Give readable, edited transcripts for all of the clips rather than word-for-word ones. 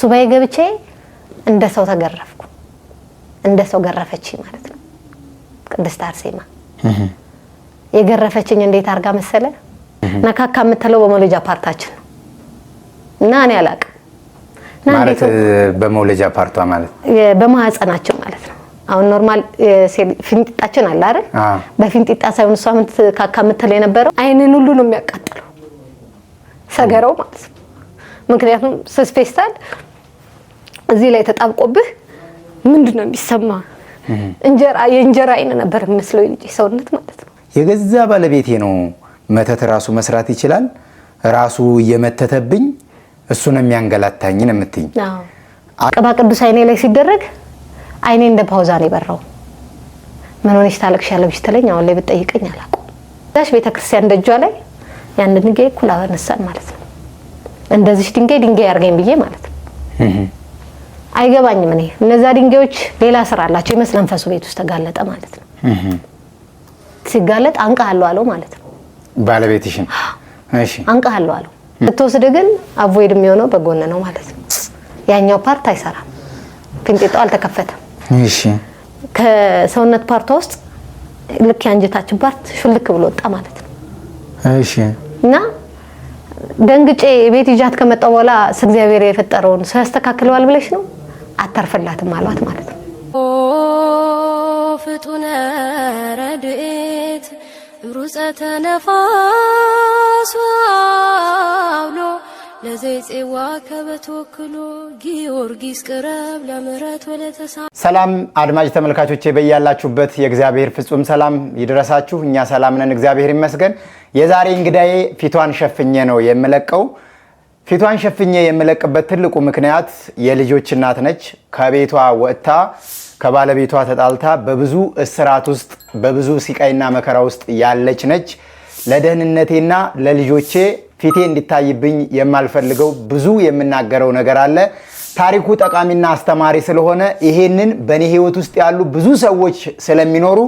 ሱባኤ ገብቼ እንደ ሰው ተገረፍኩ እንደ ሰው ገረፈች ማለት ነው ቅድስት አርሴማ የገረፈችኝ እንዴት አርጋ መሰለ ነካካ የምትለው በመውለጃ ፓርታችን ነው እና እኔ አላቅም ማለት በመውለጃ ፓርቷ ማለት በማህፀናችን ማለት ነው አሁን ኖርማል ፊንጢጣችን አለ አይደል በፊንጢጣ ሳይሆን እሷ ካካ የምትለው የነበረው አይንን ሁሉ ነው የሚያቃጥለው ሰገራው ማለት ነው ምክንያቱም ስፔስታል እዚህ ላይ ተጣብቆብህ ምንድነው የሚሰማ የእንጀራ አይን ነበር መስለው ልጅ ሰውነት ማለት ነው የገዛ ባለቤቴ ነው መተት ራሱ መስራት ይችላል ራሱ የመተተብኝ እሱ ነው የሚያንገላታኝ ነው የምትኝ ቅባ ቅዱስ አይኔ ላይ ሲደረግ አይኔ እንደ ፓውዛ ነው የበራው ምን ሆነሽ ታለቅሻለሽ ትለኝ አሁን ላይ ብትጠይቀኝ አላውቅም ዳሽ ቤተክርስቲያን ደጇ ላይ ያን ድንጋይ ኩላ አነሳን ማለት ነው እንደዚህ ድንጋይ ያርገኝ ብዬ ማለት ነው አይገባኝም እኔ እነዛ ድንጋዮች ሌላ ስራ አላቸው ይመስላል ፈሱ ቤት ውስጥ ተጋለጠ ማለት ነው ሲጋለጥ አንቃለሁ አለው ማለት ነው ባለቤትሽን እሺ አንቃለሁ አለው ተወስደ ግን አቮይድ የሚሆነው በጎን ነው ማለት ነው ያኛው ፓርት አይሰራም ፍንጢጣው አልተከፈተም እሺ ከሰውነት ፓርት ውስጥ ልክ ያንጀታችን ፓርት ሽልክ ብሎ ወጣ ማለት ነው እሺ እና ደንግጬ ቤት ይጃት ከመጣው በኋላ እግዚአብሔር የፈጠረውን ሰው ያስተካክለዋል ብለሽ ነው አተርፈላትም አሏት ማለት ነው ፍጡነ ረድኤት ሩፀተ ነፋስ አውሎ ለዘይጼዋ ከበተወክሎ ጊዮርጊስ ቅረብ ለምሕረት ወለተሳ ሰላም አድማጭ ተመልካቾቼ በእያላችሁበት የእግዚአብሔር ፍጹም ሰላም ይድረሳችሁ እኛ ሰላም ነን እግዚአብሔር ይመስገን የዛሬ እንግዳዬ ፊቷን ሸፍኜ ነው የምለቀው ፊቷን ሸፍኜ የምለቅበት ትልቁ ምክንያት የልጆች እናት ነች ከቤቷ ወጥታ ከባለቤቷ ተጣልታ በብዙ እስራት ውስጥ በብዙ ሲቃይና መከራ ውስጥ ያለች ነች ለደህንነቴና ለልጆቼ ፊቴ እንዲታይብኝ የማልፈልገው ብዙ የምናገረው ነገር አለ ታሪኩ ጠቃሚና አስተማሪ ስለሆነ ይሄንን በኔ ህይወት ውስጥ ያሉ ብዙ ሰዎች ስለሚኖሩ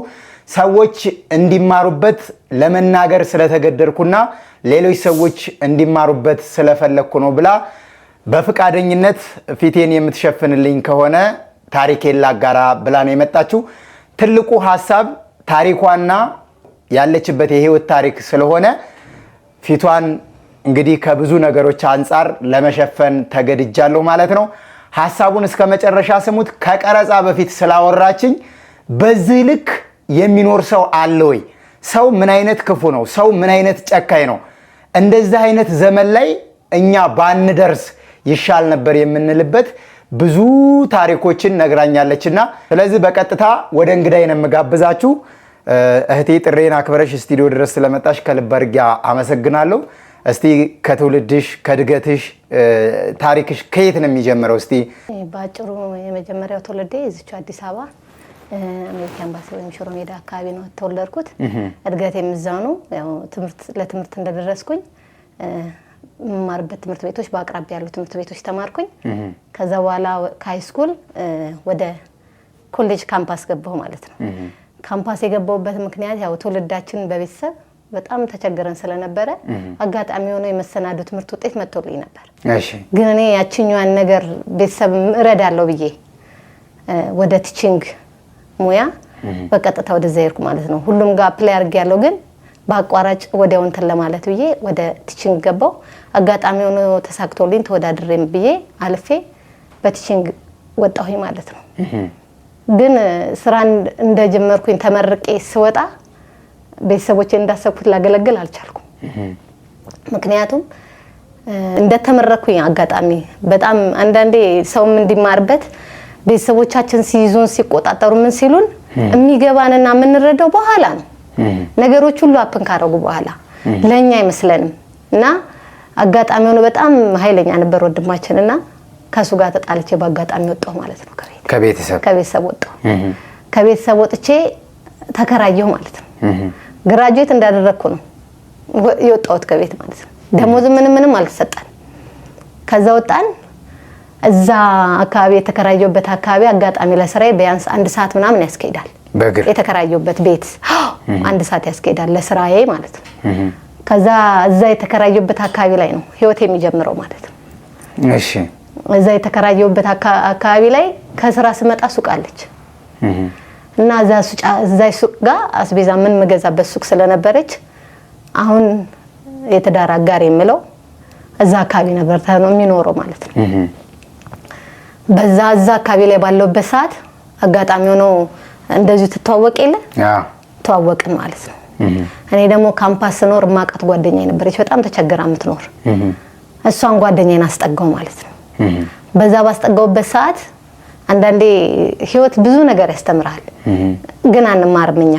ሰዎች እንዲማሩበት ለመናገር ስለተገደድኩና ሌሎች ሰዎች እንዲማሩበት ስለፈለኩ ነው ብላ በፍቃደኝነት ፊቴን የምትሸፍንልኝ ከሆነ ታሪኬን ላጋራ ብላ ነው የመጣችው ትልቁ ሐሳብ ታሪኳና ያለችበት የህይወት ታሪክ ስለሆነ ፊቷን እንግዲህ ከብዙ ነገሮች አንፃር ለመሸፈን ተገድጃለሁ ማለት ነው ሐሳቡን እስከ መጨረሻ ስሙት ከቀረጻ በፊት ስላወራችኝ በዚህ ልክ የሚኖር ሰው አለ ወይ ሰው ምን አይነት ክፉ ነው ሰው ምን አይነት ጨካኝ ነው እንደዚህ አይነት ዘመን ላይ እኛ ባንደርስ ይሻል ነበር የምንልበት ብዙ ታሪኮችን ነግራኛለችና ስለዚህ በቀጥታ ወደ እንግዳዬ ነው የምጋብዛችሁ እህቴ ጥሬን አክብረሽ ስቱዲዮ ድረስ ስለመጣሽ ከልብ አድርጌ አመሰግናለሁ እስቲ ከትውልድሽ ከድገትሽ ታሪክሽ ከየት ነው የሚጀምረው እስቲ ባጭሩ የመጀመሪያው ትውልዴ እዚች አዲስ አበባ አሜሪካ ኤምባሲ ወይም ሽሮ ሜዳ አካባቢ ነው ተወለድኩት እድገቴም እዛው ነው ያው ለትምህርት እንደደረስኩኝ ማርበት ትምህርት ቤቶች በአቅራቢያ ያሉ ትምህርት ቤቶች ተማርኩኝ ከዛ በኋላ ሃይ ስኩል ወደ ኮሌጅ ካምፓስ ገባሁ ማለት ነው ካምፓስ የገባሁበት ምክንያት ያው ትውልዳችን በቤተሰብ በጣም ተቸገረን ስለነበረ አጋጣሚ ሆኖ የመሰናዶ ትምህርት ውጤት መጥቶልኝ ነበር እሺ ግን እኔ ያቺኛዋን ነገር ቤተሰብ እረዳለሁ ብዬ ወደ ቲቺንግ ሙያ በቀጥታ ወደ ዘይርኩ ማለት ነው ሁሉም ጋር አፕላይ አድርጌያለሁ ግን ባቋራጭ ወዲያው እንትን ለማለት ብዬ ወደ ቲቺንግ ገባሁ አጋጣሚ ሆኖ ተሳክቶልኝ ተወዳድሬም ብዬ አልፌ በቲቺንግ ወጣሁኝ ማለት ነው ግን ስራን እንደጀመርኩኝ ተመርቄ ስወጣ ቤተሰቦቼ እንዳሰብኩት ላገለግል አልቻልኩም ምክንያቱም እንደተመረኩኝ አጋጣሚ በጣም አንዳንዴ ሰውም እንዲማርበት ቤተሰቦቻችን ሲይዙን ሲቆጣጠሩ ምን ሲሉን የሚገባንና የምንረዳው በኋላ ነው ነገሮች ሁሉ አፕን ካረጉ በኋላ ለኛ አይመስለንም እና አጋጣሚ ሆኖ በጣም ኃይለኛ ነበር ወንድማችንና ከሱ ጋር ተጣልቼ በአጋጣሚ ወጣሁ ማለት ነው ከቤተሰብ ወጣሁ ከቤተሰብ ወጥቼ ተከራየሁ ማለት ነው ግራጁዌት እንዳደረኩ ነው የወጣሁት ከቤት ማለት ነው ደሞዝ ምንም አልተሰጠን ከዛ ወጣን እዛ አካባቢ የተከራየሁበት አካባቢ አጋጣሚ ለስራዬ ቢያንስ 1 ሰዓት ምናምን ያስኬዳል በእግር የተከራየሁበት ቤት 1 ሰዓት ያስኬዳል ለስራዬ ማለት ነው ከዛ እዛ የተከራየሁበት አካባቢ ላይ ነው ህይወት የሚጀምረው ማለት ነው እሺ እዛ የተከራየውበት አካባቢ ላይ ከስራ ስመጣ ሱቅ አለች እና እዛ ሱቅ ጋር አስቤዛ ምን መገዛበት ሱቅ ስለነበረች አሁን የተዳራ ጋር የምለው እዛ አካባቢ ነበር ታነው የሚኖረው ማለት ነው። በዛ አካባቢ ላይ ባለውበት ሰዓት አጋጣሚ ሆኖ እንደዚህ ተተዋወቀ የለ ተዋወቅን ማለት ነው። እኔ ደግሞ ካምፓስ ኖር ማቃት ጓደኛዬ ነበረች በጣም ተቸገራ የምትኖር እሷን ጓደኛዬን አስጠጋው ማለት ነው። በዛ ባስጠጋውበት ሰዓት አንዳንዴ ህይወት ብዙ ነገር ያስተምራል ግን አንማርምኛ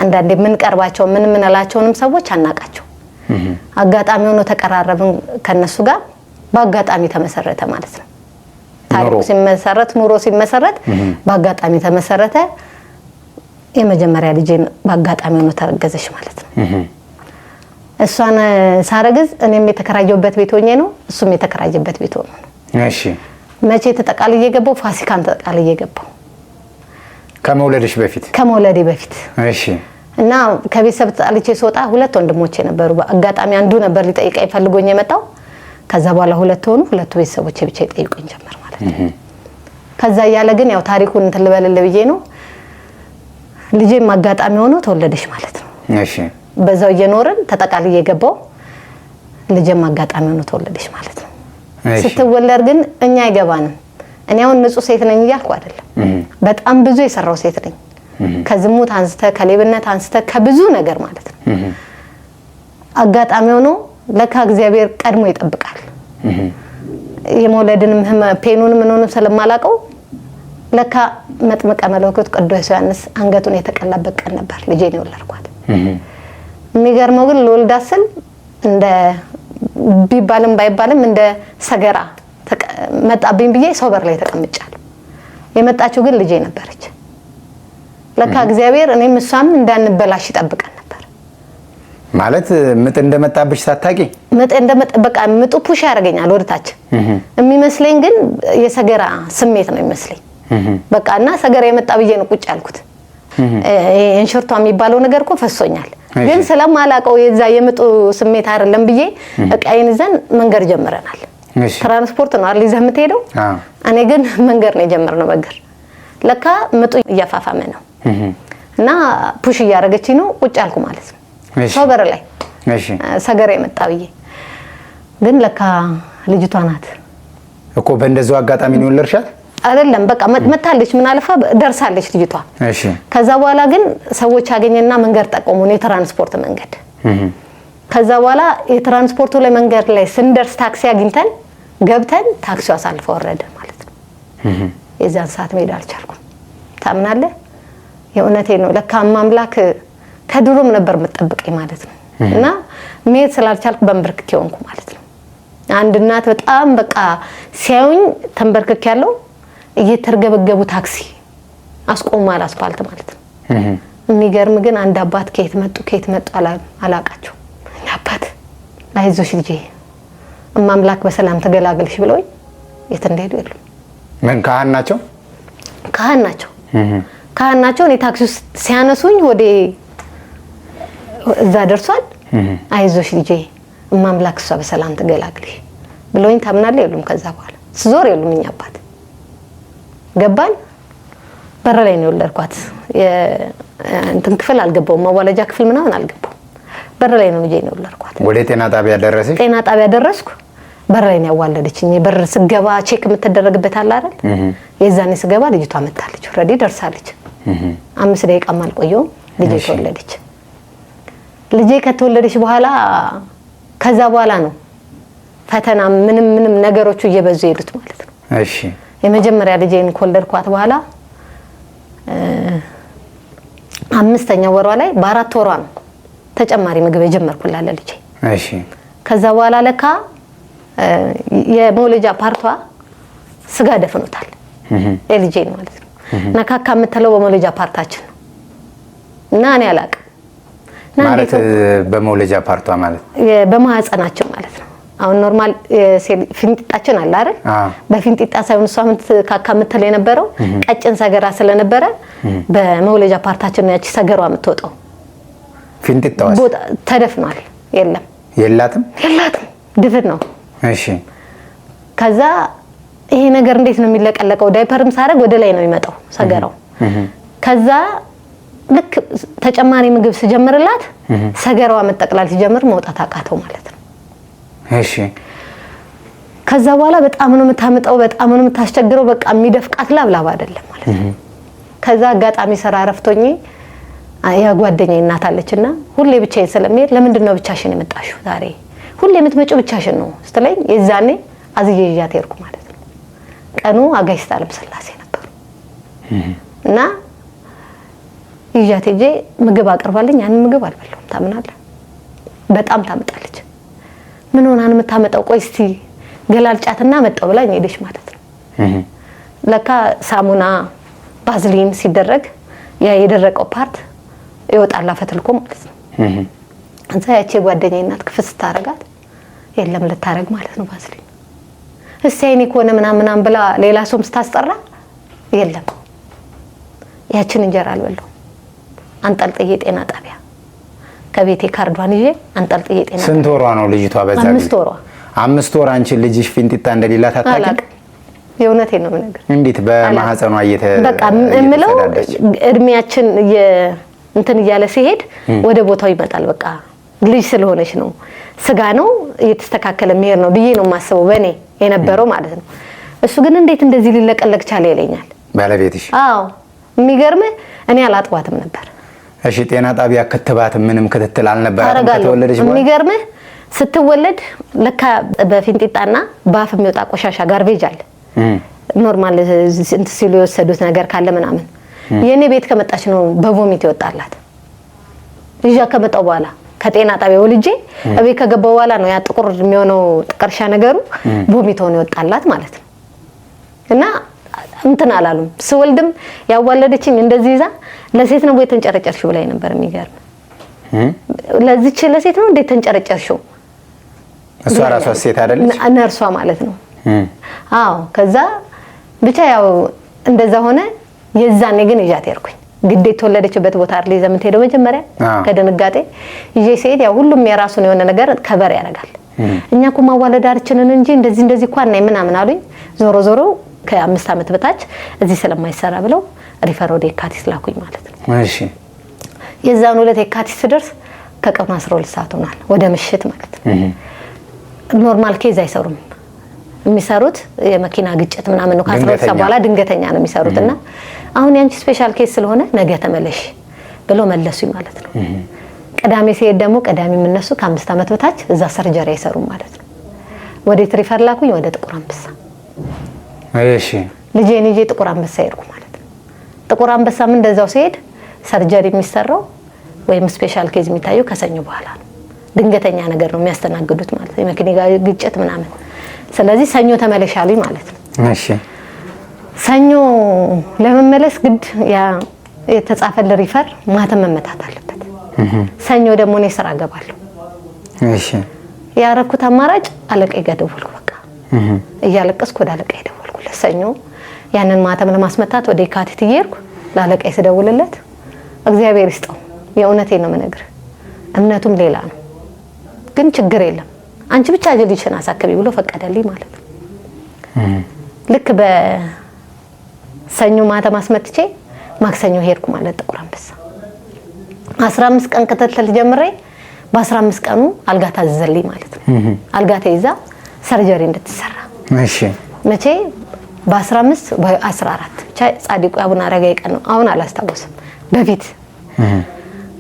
አንዳንዴ ምን ቀርባቸው ምን ምንላቸውንም ሰዎች አናቃቸው አጋጣሚ ሆኖ ተቀራረብን ከነሱ ጋር በአጋጣሚ ተመሰረተ ማለት ነው። ታሪኩ ሲመሰረት ኑሮ ሲመሰረት በአጋጣሚ ተመሰረተ። የመጀመሪያ ልጅ በአጋጣሚ ሆኖ ተረገዘች ማለት ነው። እሷን ሳረግዝ እኔም የተከራየውበት ቤት ሆኜ ነው እሱም የተከራየበት ቤት ሆኖ ነው። እሺ መቼ ተጠቃልዬ ገባው ፋሲካን ተጠቃልዬ ገባው ከመውለዴ በፊት እሺ እና ከቤተሰብ ተጣልቼ ስወጣ ሁለት ወንድሞቼ ነበሩ በአጋጣሚ አንዱ ነበር ሊጠይቀኝ ፈልጎኝ የመጣው ከዛ በኋላ ሁለት ሆኑ ሁለቱ ቤተሰቦቼ ብቻ ይጠይቁኝ ጀመር ማለት ነው። ከዛ ያለ ግን ያው ታሪኩን ተልበለለ ብዬ ነው ልጄም አጋጣሚ ሆኖ ተወለደች ማለት ነው። እሺ በዛው እየኖርን ተጠቃልዬ ገባው ልጄም አጋጣሚ ሆኖ ተወለደች ማለት ነው። ስትወለድ ግን እኛ አይገባንም እኔ አሁን ንጹህ ሴት ነኝ እያልኩ አይደለም በጣም ብዙ የሰራው ሴት ነኝ ከዝሙት አንስተ ከሌብነት አንስተ ከብዙ ነገር ማለት ነው። አጋጣሚ ሆኖ ለካ እግዚአብሔር ቀድሞ ይጠብቃል። የመውለድንም ፔኑን ምንሆንም ስለማላቀው ለካ መጥምቀ መለኮት ቅዱስ ዮሐንስ አንገቱን የተቀላበት ቀን ነበር ልጄን የወለድኳት። የሚገርመው ግን ለወልዳስል እንደ ቢባልም ባይባልም እንደ ሰገራ መጣብኝ ብዬ ሰው በር ላይ ተቀምጫለሁ። የመጣችው ግን ልጄ ነበረች። ለካ እግዚአብሔር እኔም እሷም እንዳንበላሽ ይጠብቀን ነበር ማለት ምጥ እንደመጣብሽ ሳታቂ ምጥ እንደመጣበቃ ምጡ ፑሽ ያደርገኛል ወደታች የሚመስለኝ ግን የሰገራ ስሜት ነው የሚመስለኝ በቃና ሰገራ የመጣ ብዬ ነው ቁጭ ያልኩት። እንሽርቷ የሚባለው ነገር እኮ ፈሶኛል ግን ስለማላቀው የዛ የምጡ ስሜት አይደለም ብዬ እቃዬን ይዘን መንገድ ጀምረናል። ትራንስፖርት ነው አይደል ይዘህ የምትሄደው እኔ ግን መንገድ ነው የጀመርነው በእግር ለካ ምጡ እያፋፋመ ነው እና ፑሽ እያደረገችኝ ነው ቁጭ ያልኩ ማለት ነው ሰው በር ላይ ሰገራ የመጣ ብዬ ግን ለካ ልጅቷ ናት እኮ በእንደዛው አጋጣሚ ነው ወለርሻት አይደለም በቃ መጣለች ምን አለፋ ደርሳለች ልጅቷ። እሺ ከዛ በኋላ ግን ሰዎች ያገኘና መንገድ ጠቆሙን የትራንስፖርት መንገድ ከዛ በኋላ የትራንስፖርቱ ላይ መንገድ ላይ ስንደርስ ታክሲ አግኝተን ገብተን ታክሲው አሳልፈ ወረደ ማለት ነው። የዛን ሰዓት መሄድ አልቻልኩም ታምናለህ የእውነቴን ነው ለካ አምላክ ከድሮም ነበር መጠበቀኝ ማለት ነው። እና መሄድ ስላልቻልኩ በእንብርክክ ሆንኩ ማለት ነው። አንድ እናት በጣም በቃ ሲያዩኝ ተንበርክክ ያለው እየተርገበገቡ ታክሲ አስቆማል አስፋልት ማለት ነው። የሚገርም ግን አንድ አባት ከየት መጡ አላቃቸው አባት አይዞሽ ልጄ አምላክ በሰላም ተገላገልሽ ብለውኝ የት እንደሄዱ የሉ ምን ካህን ናቸው እኔ ታክሲ ውስጥ ሲያነሱኝ ወደ እዛ ደርሷል አይዞሽ ልጄ አምላክ እሷ በሰላም ተገላገልሽ ብለውኝ ታምናለህ የሉም። ከዛ በኋላ ስዞር የሉም እኛ አባት ገባን በር ላይ ነው የወለድኳት እንትን ክፍል አልገባውም መዋለጃ ክፍል ምናምን አልገባው በር ላይ ነው ልጄ ነው የወለድኳት። ወደ ጤና ጣቢያ ደረስሽ? ጤና ጣቢያ ደረስኩ በር ላይ ነው ያዋለደችኝ። በር ስገባ ቼክ የምትደረግበት አለ አይደል የዛኔ ስገባ ልጅቷ መጣለች ኦሬዲ ደርሳለች 5 ደቂቃም አልቆየውም ልጄ ተወለደች። ልጄ ከተወለደች በኋላ ከዛ በኋላ ነው ፈተና ምንም ነገሮቹ እየበዙ ይሉት ማለት ነው። እሺ የመጀመሪያ ልጄን ከወለድኳት በኋላ 5ኛው ወሯ ላይ በ4 ወሯ ነው ተጨማሪ ምግብ የጀመርኩላት ልጄ። እሺ ከዛ በኋላ ለካ የመውለጃ ፓርቷ ስጋ ደፍኖታል የልጄ ማለት ነው። ነካካ የምትለው በመውለጃ ፓርታችን ነው እና እኔ አላቅም ማለት በመውለጃ ፓርቷ ማለት በማህፀናችን ማለት ነው። አሁን ኖርማል ፊንጢጣችን አለ አይደል በፊንጢጣ ሳይሆን እሷ ካካ የምትለው የነበረው ቀጭን ሰገራ ስለነበረ በመውለጃ ፓርታችን ነው ያቺ ሰገሯ የምትወጣው። ፊንጢጣው ተደፍኗል የላትም ድፍን ነው። እሺ ከዛ ይሄ ነገር እንዴት ነው የሚለቀለቀው? ዳይፐርም ሳረግ ወደ ላይ ነው የሚመጣው ሰገራው። ከዛ ልክ ተጨማሪ ምግብ ስጀምርላት ሰገራዋ መጠቅላል ሲጀምር መውጣት አቃተው ማለት ነው። እሺ ከዛ በኋላ በጣም ነው የምታመጣው፣ በጣም ነው የምታስቸግረው። በቃ የሚደፍቃት ላብላብ አይደለም ማለት ነው። ከዛ አጋጣሚ ስራ ረፍቶኝ ያጓደኛዬ እናት አለችና ሁሌ ብቻዬን ስለምሄድ ለምንድን ነው ብቻሽን የመጣሽው ዛሬ? ሁሌ የምትመጪው ብቻሽን ነው ስትለኝ የዛኔ አዝዬ ይዣት ሄድኩ ማለት ነው። ቀኑ አጋዕዝተ ዓለም ሥላሴ ነበሩ እና ይዣት ሄጄ ምግብ አቅርባልኝ ያንን ምግብ አልበላሁም። ታምናለህ? በጣም ታመጣለች። ምን ሆና ነው የምታመጣው? ቆይ እስቲ ገላልጫትና መጣው ብላኝ ሄደች ማለት ነው። ለካ ሳሙና ባዝሊን ሲደረግ ያ የደረቀው ፓርት ይወጣላ ፈትልኮ ማለት ነው። እንዛ ያቺ ጓደኛዬ እናት ክፍስ ታረጋት የለም ልታረግ ማለት ነው ባዝሊን። እሺ አይኔ ኮነ ምናምን ብላ ሌላ ሰውም ስታስጠራ የለም ያችን እንጀራ አልበላው አንጠልጥዬ ጤና ጣቢያ ከቤቴ ካርዷን ይዤ አንጠልጥዬ ጤና። ስንት ወሯ ነው ልጅቷ በዛ? 5 ወሯ። 5 ወር አንቺ ልጅሽ ፊንጢጣ እንደሌላት አታውቂም? የእውነቴን ነው የምነግርህ። እንዴት በማህፀኗ በቃ እምለው እድሜያችን እንትን እያለ ሲሄድ ወደ ቦታው ይመጣል። በቃ ልጅ ስለሆነች ነው ስጋ ነው እየተስተካከለ የሚሄድ ነው ብዬ ነው የማስበው በእኔ የነበረው ማለት ነው። እሱ ግን እንዴት እንደዚህ ሊለቀለቅ ቻለ ይለኛል ባለቤትሽ። አዎ የሚገርምህ እኔ አላጥባትም ነበር። እሺ ጤና ጣቢያ ክትባት ምንም ክትትል አልነበረም ከተወለደች በኋላ? የሚገርምህ ስትወለድ ለካ በፊንጢጣና በአፍ የሚወጣ ቆሻሻ ጋርቤጅ አለ ኖርማል እንት ሲሉ የወሰዱት ነገር ካለ ምናምን የኔ ቤት ከመጣች ነው በቮሚት ይወጣላት። ልጅ ከመጣው በኋላ ከጤና ጣቢያው ልጄ እቤት ከገባው በኋላ ነው ያ ጥቁር የሚሆነው ጥቅርሻ ነገሩ ቮሚት ሆኖ ይወጣላት ማለት ነው። እና እንትን አላሉም። ስወልድም ያዋለደችኝ እንደዚህ ይዛ ለሴት ነው ወይ ተንጨረጨርሽው ብላኝ ነበር። የሚገርም ለዚች ለሴት ነው እንዴት ተንጨረጨርሽው? እሷ ራሷ ሴት አይደለች ነርሷ ማለት ነው። አዎ ከዛ ብቻ ያው እንደዛ ሆነ። የዛኔ ግን ይዣት ሄድኩኝ። ግዴታ ተወለደችበት ቦታ አይደል ይዘህ የምትሄደው መጀመሪያ ከደንጋጤ ይዤ ሲሄድ ያው ሁሉም የራሱን የሆነ ነገር ከበር ያደርጋል። እኛ እኮ ማዋለዳችንን እንጂ እንደዚህ እንኳን ናይ ምናምን አሉኝ። ዞሮ ዞሮ ከ5 ዓመት በታች እዚህ ስለማይሰራ ብለው ሪፈር ወደ የካቲት ላኩኝ ማለት ነው። እሺ የዛን ሁለት የካቲት ስደርስ ከቀኑ 12 ሰዓት ሆኗል፣ ወደ ምሽት ማለት ነው። ኖርማል ኬዝ አይሰሩም። የሚሰሩት የመኪና ግጭት ምናምን ነው። ከ12 ሰዓት በኋላ ድንገተኛ ነው የሚሰሩትና አሁን ያንቺ ስፔሻል ኬዝ ስለሆነ ነገ ተመለሽ ብለው መለሱኝ ማለት ነው። ቅዳሜ ሲሄድ ደግሞ ቅዳሜ የምነሱ ከ5 ዓመት በታች እዛ ሰርጀሪ አይሰሩም ማለት ነው። ወደ ሪፈር ላኩኝ ወደ ጥቁር አንበሳ። እሺ ልጄን ይዤ ጥቁር አንበሳ ሄድኩ ማለት ነው። ጥቁር አንበሳም እንደዛው ሲሄድ ሰርጀሪ የሚሰራው ወይም ስፔሻል ኬዝ የሚታየው ከሰኞ በኋላ ነው። ድንገተኛ ነገር ነው የሚያስተናግዱት ማለት ነው፣ የመኪና ግጭት ምናምን። ስለዚህ ሰኞ ተመለሻሉኝ ማለት ነው። እሺ ሰኞ ለመመለስ ግድ ያ የተጻፈለ ሪፈር ማተም መመታት አለበት። ሰኞ ደግሞ እኔ ስራ ገባለሁ። እሺ ያረኩት አማራጭ አለቃዬ ጋር ደወልኩ። በቃ እያለቀስኩ ወደ አለቃዬ ደወልኩ። ለሰኞ ያንን ማተም ለማስመታት ወደ የካቲት እየሄድኩ ለአለቃዬ ስደውልለት እግዚአብሔር ይስጠው፣ የእውነቴን ነው የምነግርህ፣ እምነቱም ሌላ ነው፣ ግን ችግር የለም አንቺ ብቻ ልጅሽን አሳክቢ ብሎ ፈቀደልኝ ማለት ነው። ልክ በሰኞ ማተም አስመትቼ ማክሰኞ ሄድኩ ማለት ጥቁር አንበሳ። 15 ቀን ከተተል ጀምሬ በ15 ቀኑ አልጋ ታዘዘልኝ ማለት ነው። አልጋ ተይዛ ሰርጀሪ እንድትሰራ። እሺ መቼ? በ15 በ14 ብቻ ጻድቁ አቡነ አረጋዊ ቀን ነው። አሁን አላስታውስም በፊት።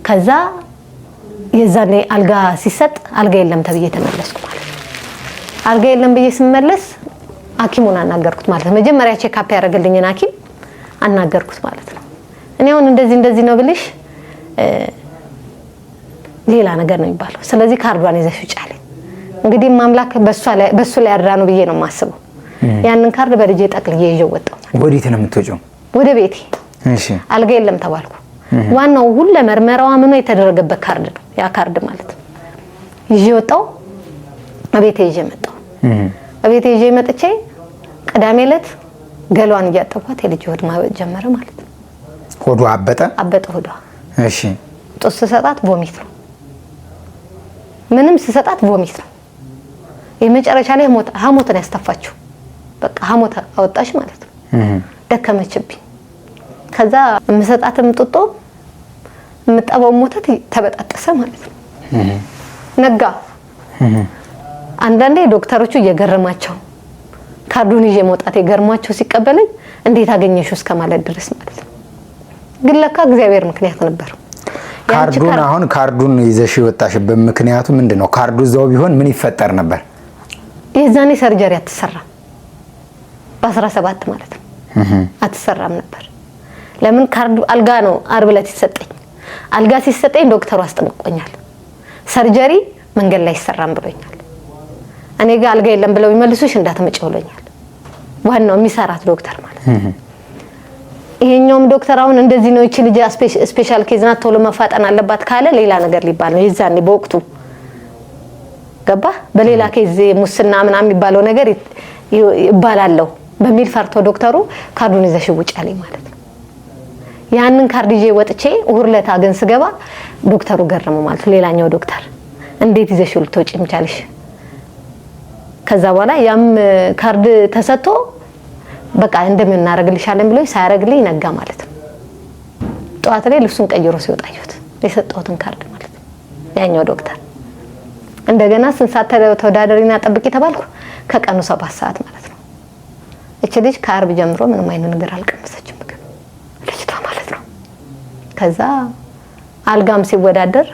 ከዛ የዛኔ አልጋ ሲሰጥ አልጋ የለም ተብዬ ተመለስኩ ማለት ነው። አልጋ የለም ብዬ ስመለስ ሐኪሙን አናገርኩት ማለት ነው። መጀመሪያ ቼክአፕ ያደረገልኝን ሐኪም አናገርኩት ማለት ነው። እኔ አሁን እንደዚህ ነው ብልሽ ሌላ ነገር ነው የሚባለው። ስለዚህ ካርዷን ይዘሽ ውጪ አለኝ። እንግዲህ ማምላክ በሱ ላይ አድራ ነው ብዬ ነው የማስበው። ያንን ካርድ በልጄ ጠቅልዬ ይዤው ወጣሁ። ወዴት ነው የምትወጪው? ወደ ቤቴ። እሺ አልጋ የለም ተባልኩ። ዋናው ሁሉ መርመራዋ ምን የተደረገበት ካርድ ነው ያ ካርድ ማለት ነው። ይዤ ወጣሁ። ቤቴ ይዤ መጣሁ። ቤቴ ይዤ መጥቼ ቅዳሜ ዕለት ገሏን እያጠቧት የልጅ ሆድ ማበጥ ጀመረ ማለት ነው። ሆዷ አበጠ ሆዷ። እሺ ጡት ስሰጣት ቮሚት ነው፣ ምንም ስሰጣት ቮሚት ነው። የመጨረሻ ላይ ሐሞትን ያስተፋችው በቃ ሐሞት አወጣሽ ማለት ነው። ደከመችብኝ። ከዛ የምሰጣትም ጡጦ የምጠባው ሞተት ተበጣጠሰ ማለት ነው። ነጋ። አንዳንዴ ዶክተሮቹ እየገረማቸው ካርዱን ይዤ መውጣት የገርማቸው ሲቀበለኝ እንዴት አገኘሽው እስከማለት ድረስ ማለት ነው። ግን ለካ እግዚአብሔር ምክንያት ነበር። ካርዱን አሁን ካርዱን ይዘሽ ወጣሽበት ምክንያቱ ምንድነው? ካርዱ ዘው ቢሆን ምን ይፈጠር ነበር? የዛኔ ሰርጀሪ አትሰራ በ17 ማለት ነው አትሰራም ነበር። ለምን ካርዱ አልጋ ነው ዓርብ ዕለት ይሰጠኝ። አልጋ ሲሰጠኝ ዶክተሩ አስጠንቅቆኛል። ሰርጀሪ መንገድ ላይ ይሰራም ብሎኛል። እኔ ጋር አልጋ የለም ብለው ይመልሱሽ እንዳትመጪ ብሎኛል። ዋናው የሚሰራት ዶክተር ማለት ነው። ይሄኛውም ዶክተር አሁን እንደዚህ ነው እቺ ልጅ ስፔሻል ኬዝ ናት ቶሎ መፋጠን አለባት ካለ ሌላ ነገር ሊባል ነው። የዛኔ በወቅቱ ገባ በሌላ ኬዝ ሙስና ምናምን የሚባለው ነገር ይባላልው በሚል ፈርቶ ዶክተሩ ካርዱን ይዘሽ ውጭ አለኝ ማለት ነው። ያንን ካርድ ይዤ ወጥቼ ውርለታ ግን ስገባ ዶክተሩ ገረመው ማለት ነው። ሌላኛው ዶክተር እንዴት ይዘሽ ልትወጪ ምቻለሽ? ከዛ በኋላ ያም ካርድ ተሰጥቶ በቃ እንደምናረግልሻለን ብሎ ሳያረግልኝ ነጋ ማለት ነው። ጧት ላይ ልብሱን ቀይሮ ሲወጣዩት የሰጠሁትን ካርድ ማለት ነው ያኛው ዶክተር። እንደገና ስንት ሰዓት ተወዳደሪና ጠብቂ ተባልኩ። ከቀኑ 7 ሰዓት ማለት ነው። እቺ ልጅ ከዓርብ ጀምሮ ምንም አይነት ነገር አልቀመሰችም ምግብ ልጅቷ ማለት ነው። ከዛ አልጋም ሲወዳደር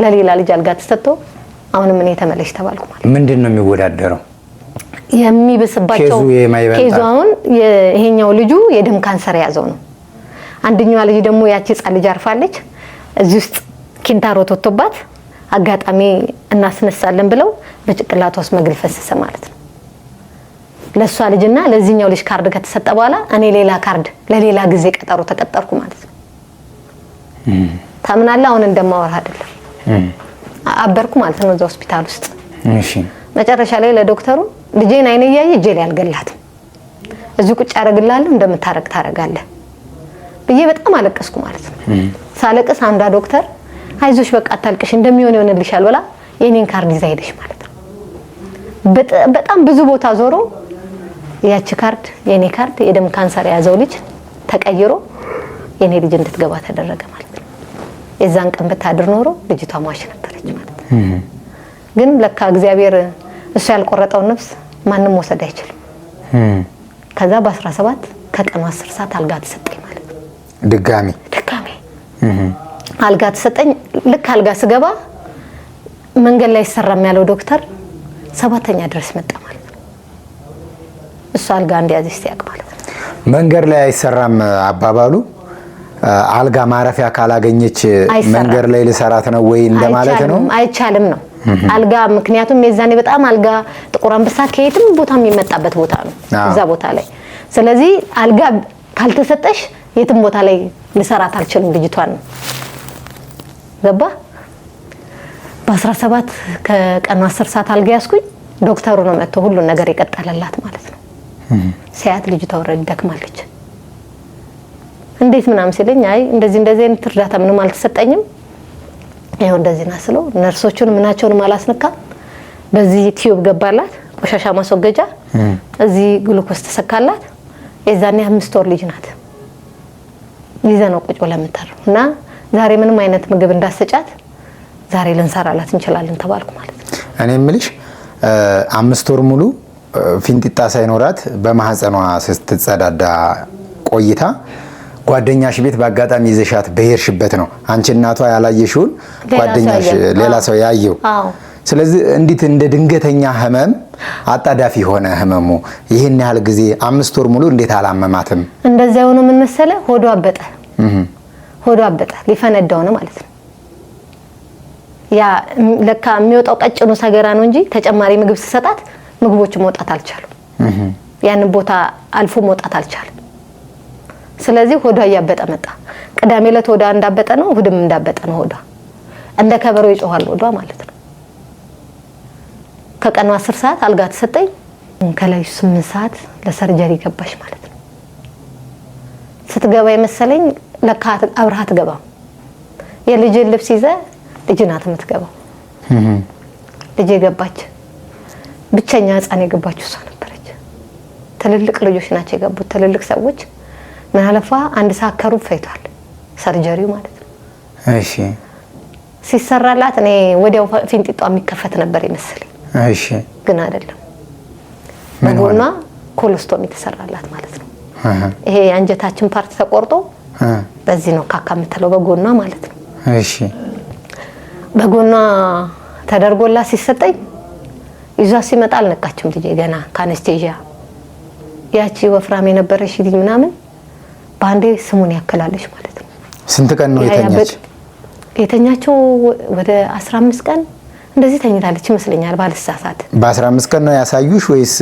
ለሌላ ልጅ አልጋ ተሰጥቶ አሁንም እኔ ተመለሽ ተባልኩ ማለት ነው። ምንድነው የሚወዳደረው? የሚበስባቸው ኬዙ አሁን ይሄኛው ልጁ የደም ካንሰር ያዘው ነው። አንደኛዋ ልጅ ደግሞ ያቺ ህፃን ልጅ አርፋለች። እዚህ ውስጥ ኪንታሮት ወጥቶባት አጋጣሚ እናስነሳለን ብለው በጭቅላቷ ውስጥ መግል ፈሰሰ ማለት ነው። ለሷ ልጅና ለዚህኛው ልጅ ካርድ ከተሰጠ በኋላ እኔ ሌላ ካርድ ለሌላ ጊዜ ቀጠሮ ተቀጠርኩ ማለት ነው። ታምናለህ? አሁን እንደማወራ አይደለም አበርኩ ማለት ነው እዛ ሆስፒታል ውስጥ። እሺ መጨረሻ ላይ ለዶክተሩ ልጄን አይኔ ያየ እጄ ላይ አልገላትም እዚህ ቁጭ ያረግልሃለሁ እንደምታረግ ታረጋለህ ብዬ በጣም አለቀስኩ ማለት ነው። ሳለቅስ አንዷ ዶክተር አይዞሽ በቃ አታልቅሽ እንደሚሆን ይሆንልሻል ብላ የኔን ካርድ ይዛ ሄደሽ ማለት ነው። በጣም ብዙ ቦታ ዞሮ ያቺ ካርድ የኔ ካርድ የደም ካንሰር ያዘው ልጅ ተቀይሮ የኔ ልጅ እንድትገባ ተደረገ ማለት ነው። የዛን ቀን ብታድር ኖሮ ልጅቷ ሟች ነበረች ማለት ነው። ግን ለካ እግዚአብሔር እሱ ያልቆረጠውን ነፍስ ማንም ወሰድ አይችልም። ከዛ በ17 ከቀኑ 10 ሰዓት አልጋ ተሰጠኝ ማለት ነው። ድጋሚ አልጋ ተሰጠኝ። ልክ አልጋ ስገባ መንገድ ላይ ይሰራም ያለው ዶክተር 7ኛ ድረስ መጣ ማለት ነው። እሱ አልጋ እንዲያዝሽ ሲያቅ ማለት ነው። መንገድ ላይ አይሰራም አባባሉ አልጋ ማረፊያ ካላገኘች መንገድ ላይ ልሰራት ነው ወይ እንደማለት ነው? አይቻልም ነው አልጋ። ምክንያቱም የዛኔ በጣም አልጋ ጥቁር አንበሳ ከየትም ቦታ የሚመጣበት ቦታ ነው እዛ ቦታ ላይ። ስለዚህ አልጋ ካልተሰጠሽ የትም ቦታ ላይ ልሰራት አልችልም ልጅቷን ነው ገባ። በ17 ከቀኑ 10 ሰዓት አልጋ ያስኩኝ። ዶክተሩ ነው መጥቶ ሁሉ ነገር የቀጠለላት ማለት ነው። ሲያት ልጅቷ ወረድ ደክማለች እንዴት ምናምን ሲለኝ አይ እንደዚህ አይነት እርዳታ ምንም አልተሰጠኝም ይሄው እንደዚህ ናስለው ነርሶቹን ምናቸውንም አላስነካም። በዚህ ቲዩብ ገባላት ቆሻሻ ማስወገጃ እዚህ ግሉኮስ ተሰካላት። የዛኔ 5 ወር ልጅ ናት ይዘነው ቁጭ ብለን የምታረው እና ዛሬ ምንም አይነት ምግብ እንዳሰጫት ዛሬ ልንሰራላት እንችላለን ተባልኩ ማለት ነው። እኔ የምልሽ 5 ወር ሙሉ ፊንጢጣ ሳይኖራት በማህፀኗ ስትጸዳዳ ቆይታ ጓደኛሽ ቤት በአጋጣሚ ይዘሻት በሄርሽበት ነው አንቺ እናቷ ያላየሽውን ጓደኛሽ ሌላ ሰው ያየው። ስለዚህ እንዴት እንደ ድንገተኛ ህመም አጣዳፊ ሆነ ህመሙ ይሄን ያህል ጊዜ 5 ወር ሙሉ እንዴት አላመማትም? እንደዛ ሆኖ ምን መሰለ ሆዷ አበጠ ሊፈነዳው ነው ማለት ነው። ያ ለካ የሚወጣው ቀጭኑ ሰገራ ነው እንጂ ተጨማሪ ምግብ ሲሰጣት ምግቦች መውጣት አልቻሉም። ያንን ቦታ አልፎ መውጣት አልቻለም። ስለዚህ ሆዷ እያበጠ መጣ። ቅዳሜ ዕለት ሆዷ እንዳበጠ ነው፣ እሑድም እንዳበጠ ነው። ሆዷ እንደ ከበሮ ይጮሃል ሆዷ ማለት ነው። ከቀኑ 10 ሰዓት አልጋ ተሰጠኝ። ከላይ 8 ሰዓት ለሰርጀሪ ገባሽ ማለት ነው። ስትገባ የመሰለኝ ለካ አብረሃ ትገባ የልጅ ልብስ ይዘ ልጅ ናት የምትገባው። ልጅ ገባች። ብቸኛ ህፃን የገባችው እሷ ነበረች። ትልልቅ ልጆች ናቸው የገቡት ትልልቅ ሰዎች ምን አለፋ አንድ ሰዓት ከሩብ ፈይቷል ሰርጀሪው ማለት ነው። እሺ ሲሰራላት እኔ ወዲያው ፊንጢጧ የሚከፈት ነበር ይመስልኝ። እሺ ግን አይደለም በጎኗ ኮሎስቶሚ ተሰራላት ማለት ነው። ይሄ አንጀታችን ፓርት ተቆርጦ በዚህ ነው ካካ የምትለው በጎኗ ማለት ነው። እሺ በጎኗ ተደርጎላ ሲሰጠኝ ይዟ ሲመጣ አልነቃችም ልጄ ገና ካነስቴጂያ ያቺ ወፍራም የነበረሽ ልጅ ምናምን ባንዴ ስሙን ያከላለሽ ማለት ነው። ስንት ቀን ነው የተኛቸው? ወደ 15 ቀን እንደዚህ ተኝታለች ይመስለኛል ባልሳሳት። በ15 ቀን ነው ያሳዩሽ ወይስ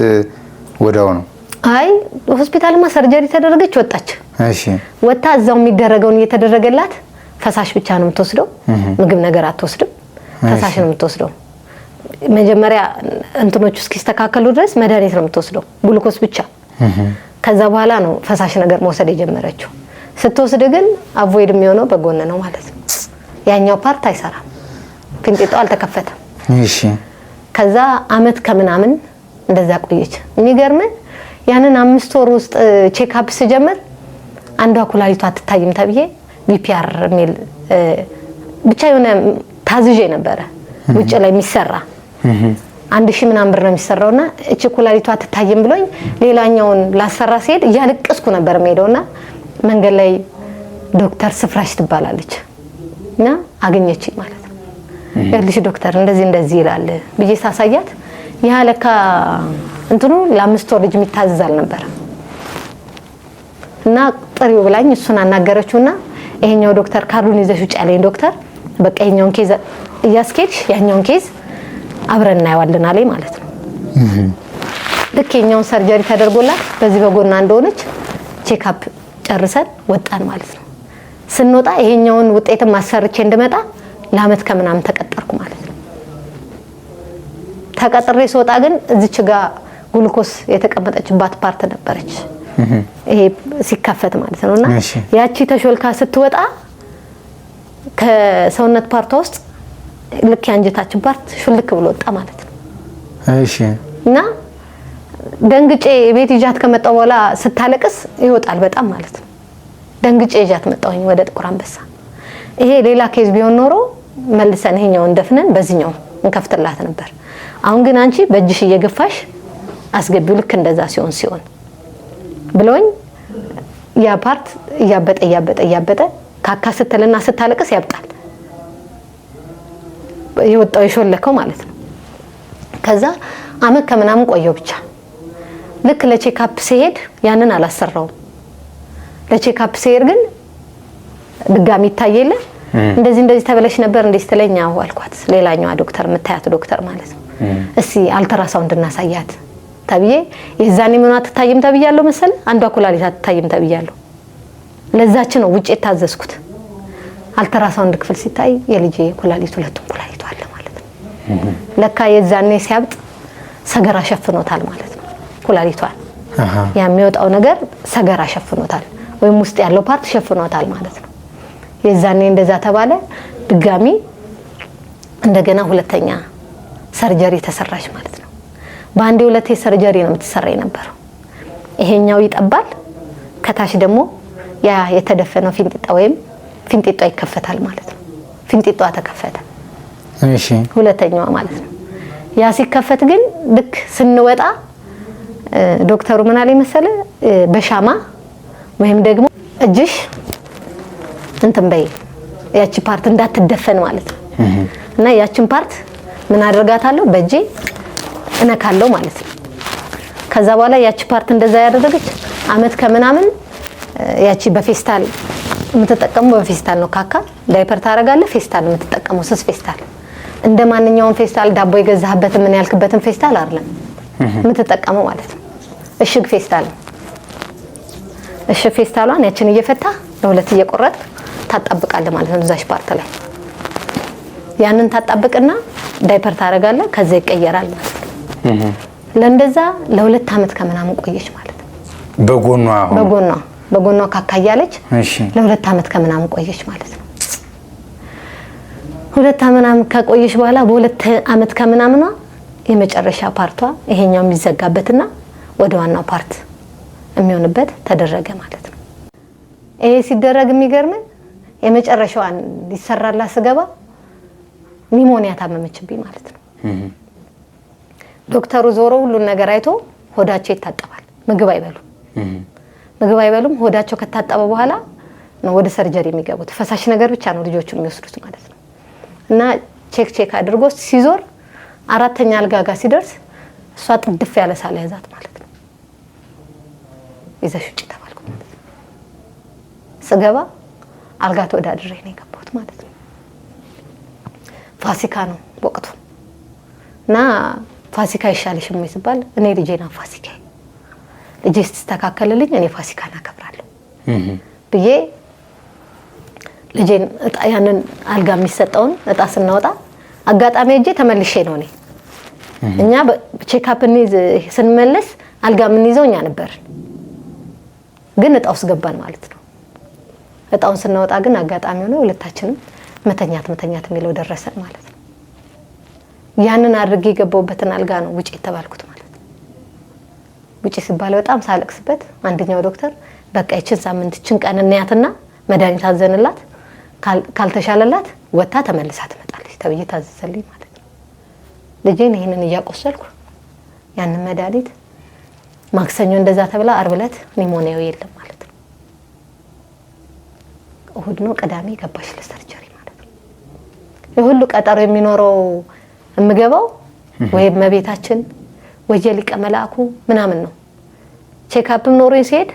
ወዳው ነው? አይ ሆስፒታልማ ሰርጀሪ ተደረገች ወጣች። እሺ ወጣ እዛው የሚደረገውን እየተደረገላት ፈሳሽ ብቻ ነው የምትወስደው። ምግብ ነገር አትወስድም። ፈሳሽ ነው የምትወስደው። መጀመሪያ እንትኖቹ እስኪስተካከሉ ድረስ መድኃኒት ነው የምትወስደው ግሉኮስ ብቻ። ከዛ በኋላ ነው ፈሳሽ ነገር መውሰድ የጀመረችው። ስትወስድ ግን አቮይድ የሚሆነው በጎን ነው ማለት ነው። ያኛው ፓርት አይሰራም። ፊንጢጣው አልተከፈተም። እሺ ከዛ አመት ከምናምን እንደዛ ቆየች። የሚገርም ያንን 5 ወር ውስጥ ቼክ አፕ ስጀምር አንዷ ኩላሊቷ አትታይም ተብዬ ቢፒአር ሚል ብቻ የሆነ ታዝዤ ነበረ ውጭ ላይ የሚሰራ 1000 ምናምን ብር ነው የሚሰራውና እቺ ኩላሊቷ አትታይም ብሎኝ ሌላኛውን ላሰራ ሲሄድ እያለቀስኩ ነበር የምሄደውና መንገድ ላይ ዶክተር ስፍራሽ ትባላለች እና አገኘችኝ ማለት ነው። ያልሽ ዶክተር እንደዚህ ይላል ብዬ ሳሳያት ያለካ እንትኑ ለ5 ወር ልጅ የሚታዘዛል ነበር እና ጥሪው ብላኝ እሱን አናገረችውና ይሄኛው ዶክተር ካርዱን ይዘሽ ውጭ ያለኝ ዶክተር በቃ ይሄኛውን ኬዝ እያስኬድሽ ያኛውን ኬዝ አብረን እናየዋለን አለኝ ማለት ነው። ልክ ይሄኛውን ሰርጀሪ ተደርጎላት በዚህ በጎና እንደሆነች ቼክ አፕ ጨርሰን ወጣን ማለት ነው። ስንወጣ ይሄኛውን ውጤት ማሰርቼ እንደመጣ ለአመት ከምናምን ተቀጠርኩ ማለት ነው። ተቀጥሬ ስወጣ ግን እዚች ጋር ግሉኮስ የተቀመጠችባት ፓርት ነበረች ይሄ ሲከፈት ማለት ነውና ያቺ ተሾልካ ስትወጣ ከሰውነት ፓርቷ ውስጥ ልክ ያንጀታችን ፓርት ሹልክ ብሎ ወጣ ማለት ነው። እሺ እና ደንግጬ ቤት ይዣት ከመጣው በኋላ ስታለቅስ ይወጣል በጣም ማለት ነው። ደንግጬ ይዣት መጣሁኝ ወደ ጥቁር አንበሳ። ይሄ ሌላ ኬዝ ቢሆን ኖሮ መልሰን ይሄኛው እንደፍነን በዚህኛው እንከፍትላት ነበር። አሁን ግን አንቺ በእጅሽ እየገፋሽ አስገቢው ልክ እንደዛ ሲሆን ብሎኝ ያ ፓርት እያበጠ ካካ ስትልና ስታለቅስ ያብጣል ይወጣው ይሾለከው ማለት ነው። ከዛ አመት ከምናምን ቆየው ብቻ ልክ ለቼክአፕ ሲሄድ ያንን አላሰራውም። ለቼክአፕ ሲሄድ ግን ድጋሚ ይታየለ እንደዚህ ተበለሽ ነበር እንደዚህ ተለኛው አልኳት። ሌላኛዋ ዶክተር የምታያት ዶክተር ማለት ነው። እስቲ አልትራሳውንድ እናሳያት ተብዬ የዛኔ ምን አትታይም ተብያለሁ መሰለ አንዷ ኩላሊት አትታይም ተብያለሁ። ለዛች ነው ውጪ ታዘዝኩት። አልትራሳውንድ ክፍል ሲታይ የልጄ ኩላሊት ሁለቱም ኩላሊቱ አለ ማለት ነው። ለካ የዛኔ ሲያብጥ ሰገራ ሸፍኖታል ማለት ነው ኩላሊቷን። የሚወጣው ነገር ሰገራ ሸፍኖታል ወይም ውስጥ ያለው ፓርት ሸፍኖታል ማለት ነው። የዛኔ እንደዛ ተባለ። ድጋሚ እንደገና ሁለተኛ ሰርጀሪ ተሰራች ማለት ነው። በአንዴ ሁለቴ ሰርጀሪ ነው የምትሰራይ ነበር። ይሄኛው ይጠባል፣ ከታች ደግሞ ያ የተደፈነው ፊንጢጣ ወይም ፊንጢጧ ይከፈታል ማለት ነው። ፊንጢጧ ተከፈተ። እሺ ሁለተኛው ማለት ነው። ያ ሲከፈት ግን ልክ ስንወጣ ዶክተሩ ምን አለኝ መሰለ በሻማ ወይም ደግሞ እጅሽ እንትን በይ ያቺ ፓርት እንዳትደፈን ማለት ነው። እና ያቺን ፓርት ምን አደርጋታለሁ በእጄ እነካለሁ ማለት ነው። ከዛ በኋላ ያቺ ፓርት እንደዛ ያደረገች አመት ከምናምን ያቺ በፌስታል የምትጠቀመው በፌስታል ነው። ካካ ዳይፐር ታረጋለህ ፌስታል የምትጠቀመው ስስ ፌስታል እንደማንኛውም ፌስታል ዳቦ የገዛህበት ምን ያልክበትን ፌስታል አይደለም የምትጠቀመው ማለት ነው። እሽግ ፌስታል እሽግ ፌስታሏን ያችን እየፈታ ለሁለት እየቆረጥ ታጣብቃለህ ማለት ነው። እዛሽ ፓርት ላይ ያንን ታጣብቅና ዳይፐር ታረጋለህ ከዛ ይቀየራል ማለት ነው። ለእንደዛ ለሁለት አመት ከምናምን ቆየች ማለት ነው። በጎኗ ካካያለች ለሁለት አመት ከምናምን ቆየች ማለት ነው። ሁለት አመት ከቆየች በኋላ በሁለት አመት ከምናምኗ የመጨረሻ ፓርቷ ይሄኛው የሚዘጋበትና ወደ ዋናው ፓርት የሚሆንበት ተደረገ ማለት ነው። ይሄ ሲደረግ የሚገርም የመጨረሻዋን ሊሰራላ ስገባ ኒሞኒያ ታመመችብኝ ማለት ነው። ዶክተሩ ዞሮ ሁሉን ነገር አይቶ ሆዳቸው ይታጠባል፣ ምግብ አይበሉም። ሆዳቸው ከታጠበ በኋላ ነው ወደ ሰርጀሪ የሚገቡት። ፈሳሽ ነገር ብቻ ነው ልጆቹ የሚወስዱት ማለት ነው። እና ቼክ አድርጎ ሲዞር 4ኛ አልጋ ጋር ሲደርስ እሷ ጥድፍ ያለ ሳለ ያዛት ማለት ነው። ይዘሽ ውጪ ተባልኩ ማለት ነው። ስገባ አልጋ ተወዳድሬ ነው የገባሁት ማለት ነው። ፋሲካ ነው ወቅቱ እና ፋሲካ ይሻልሽም ወይ ሲባል እኔ ልጄና ፋሲካ ልጄ ስትስተካከልልኝ እኔ ፋሲካን አከብራለሁ ብዬ ልጄን እጣ ያንን አልጋ የሚሰጠውን እጣ ስናወጣ አጋጣሚ እጄ ተመልሼ ነው እኛ ቼክአፕ ስንመለስ አልጋ የምንይዘው እኛ ነበርን፣ ግን እጣው ስገባን ማለት ነው። እጣውን ስናወጣ ግን አጋጣሚ ሆነ ሁለታችንም መተኛት የሚለው ደረሰ ማለት ነው። ያንን አድርጌ የገባሁበትን አልጋ ነው ውጪ ተባልኩት ማለት ነው። ውጪ ሲባል በጣም ሳለቅስበት አንደኛው ዶክተር በቃ ይችን ሳምንት ይችን ቀን እንያትና መድኃኒት አዘንላት ካልተሻለላት ወጣ ተመልሳ ትመጣለች ተብዬ ታዘዘልኝ ማለት ነው። ልጄን ይሄንን እያቆሰልኩ ያንን መድኃኒት ማክሰኞ እንደዛ ተብላ ዓርብ ዕለት ኒሞኒያው የለም ማለት ነው። እሁድ ነው ቅዳሜ ገባሽ ለሰርጀሪ ማለት ነው። የሁሉ ቀጠሮ የሚኖረው እምገባው ወይ መቤታችን ወይ ሊቀ መላእኩ ምናምን ነው። ቼክአፕም ኖሮኝ ሲሄድ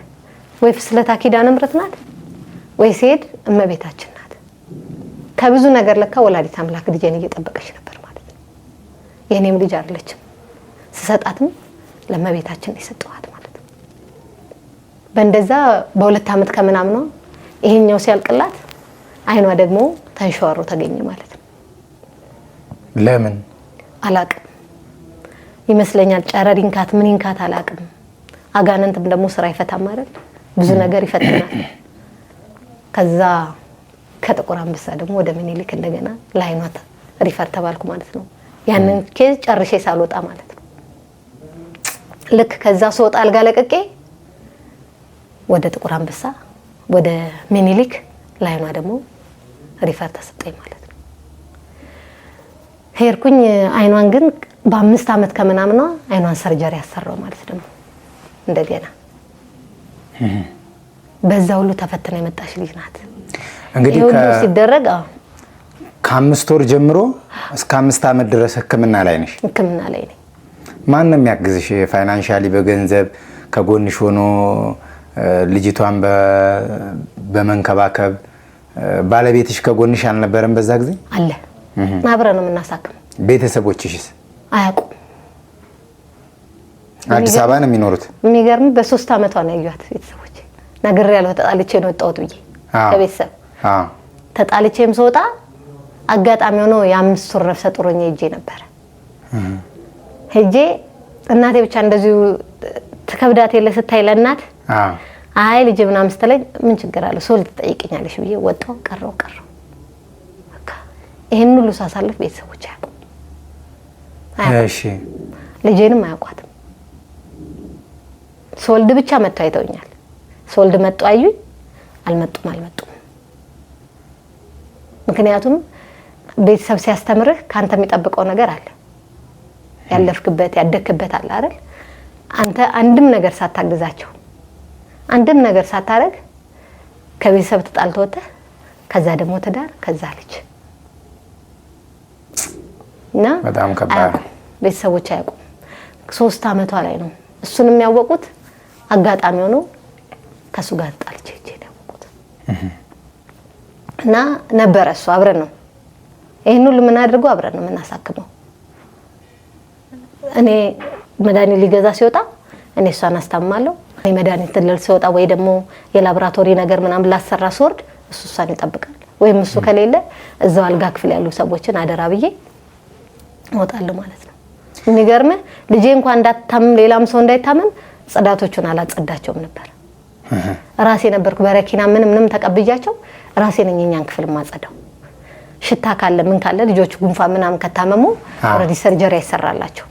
ወይ ፍስለታ ኪዳነ ምሕረት ናት ወይ ሲሄድ እመቤታችን ናት። ከብዙ ነገር ለካ ወላዲት አምላክ ልጄን እየጠበቀች ነበር ማለት ነው። የኔም ልጅ አይደለችም ስሰጣትም ለመቤታችን የሰጠዋት ማለት ነው። በእንደዛ በ2 አመት ከምናምን ነው ይሄኛው ሲያልቅላት አይኗ ደግሞ ተንሸዋሮ ተገኘ ማለት ነው። ለምን አላቅም ይመስለኛል። ጨረሪንካት ምን ይንካት አላቅም። አጋንንትም ደግሞ ስራ ይፈታም አይደል? ብዙ ነገር ይፈተናል። ከዛ ከጥቁር አንበሳ ደግሞ ወደ ምኒልክ እንደገና ላይኗት ሪፈር ተባልኩ ማለት ነው። ያንን ኬዝ ጨርሼ ሳልወጣ ማለት ነው። ልክ ከዛ ስወጣ አልጋ ለቀቄ ወደ ጥቁር አንበሳ ወደ ምኒልክ ላይኗ ደግሞ ሪፈር ተሰጠኝ ማለት ነው። ሄርኩኝ አይኗን ግን በ5 አመት ከምናምኗ አይኗን ሰርጀሪ ያሰራው ማለት ነው። እንደገና በዛ ሁሉ ተፈተነ የመጣሽ ልጅ ናት። እንግዲህ ሲደረግ ከ5 ወር ጀምሮ እስከ 5 አመት ድረስ ህክምና ላይ ነሽ? ህክምና ላይ ነኝ። ማን ነው የሚያግዝሽ ፋይናንሻሊ በገንዘብ ከጎንሽ ሆኖ ልጅቷን በመንከባከብ? ባለቤትሽ ከጎንሽ አልነበረም በዛ ጊዜ? አለ። አብረን ነው የምናሳክመው። ቤተሰቦችሽስ አያውቁም? አዲስ አበባ ነው የሚኖሩት? የሚገርም በ3 አመቷ ነው ያዩት ቤተሰቦች። ነገር ያለው ተጣልቼ ነው ወጣሁት ብዬ ከቤተሰብ ተጣልቼም ስወጣ አጋጣሚ ሆኖ የ5 ወር ነፍሰ ጡር ሆኜ ሄጄ ነበር። ሄጄ እናቴ ብቻ እንደዚሁ ተከብዳት የለ ስታይ ለእናት አይ ልጅ ምናምን ስትለኝ ምን ችግር አለ ሶል ትጠይቀኛለሽ ብዬ ወጣሁ። ቀረው በቃ ይሄን ሁሉ ሳሳልፍ ቤተሰቦች አያውቁም። እሺ ልጄንም አያውቋትም። ሶልድ ብቻ መጥተው አይተውኛል። ሶልድ መጡ አዩኝ፣ አልመጡም። ምክንያቱም ቤተሰብ ሲያስተምርህ ካንተ የሚጠብቀው ነገር አለ፣ ያለፍክበት ያደክበት አለ አይደል? አንተ አንድም ነገር ሳታግዛቸው አንድም ነገር ሳታረግ ከቤተሰብ ተጣልተህ ወጥተህ ከዛ ደግሞ ትዳር ከዛ ልጅ እና በጣም ከባድ ቤተሰቦች አያውቁም። 3 አመቷ ላይ ነው እሱን የሚያወቁት። አጋጣሚ ሆኖ ከሱ ጋር ተጣልቼ ያወቁት እና ነበረ እሱ አብረን ነው ይሄን ሁሉ ምን አድርገው አብረን ነው የምናሳክመው። እኔ መድኃኒት ሊገዛ ሲወጣ እኔ እሷን አስታማለሁ። እኔ መድኃኒት ልል ሲወጣ ወይ ደግሞ የላብራቶሪ ነገር ምናምን ላሰራ ስወርድ እሷን ይጠብቃል። ወይም እሱ ከሌለ እዛው አልጋ ክፍል ያሉ ሰዎችን አደራ ብዬ እወጣለሁ ማለት ነው። የሚገርም ልጄ እንኳን እንዳታመም ሌላም ሰው እንዳይታመም ጽዳቶቹን አላጸዳቸውም ነበር። ራሴ ነበርኩ በረኪና ምንም ተቀብያቸው ራሴ ነኝ እኛን ክፍል ማጸዳው። ሽታ ካለ ምን ካለ ልጆች ጉንፋን ምናምን ከታመሙ ኦሬዲ ሰርጀሪ ይሰራላቸው።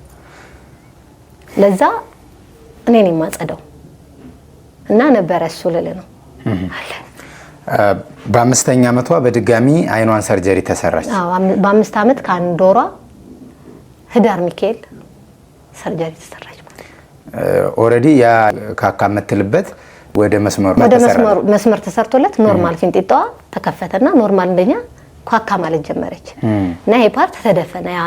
ለዛ እኔ ነኝ ማጸዳው። እና ነበረ እሱ ልል ነው አለ። በ5ኛ ዓመቷ በድጋሚ አይኗን ሰርጀሪ ተሰራች። አዎ በ5 ዓመት ከአንድ ወሯ ህዳር ሚካኤል ሰርጀሪ ተሰራች ማለት ኦሬዲ ያ ካካ የምትልበት ወደ መስመር ተሰርቶለት ኖርማል ፊንጢጣዋ ተከፈተና ኖርማል እንደኛ ኳካ ማለት ጀመረች እና ይሄ ፓርት ተደፈነ። ያ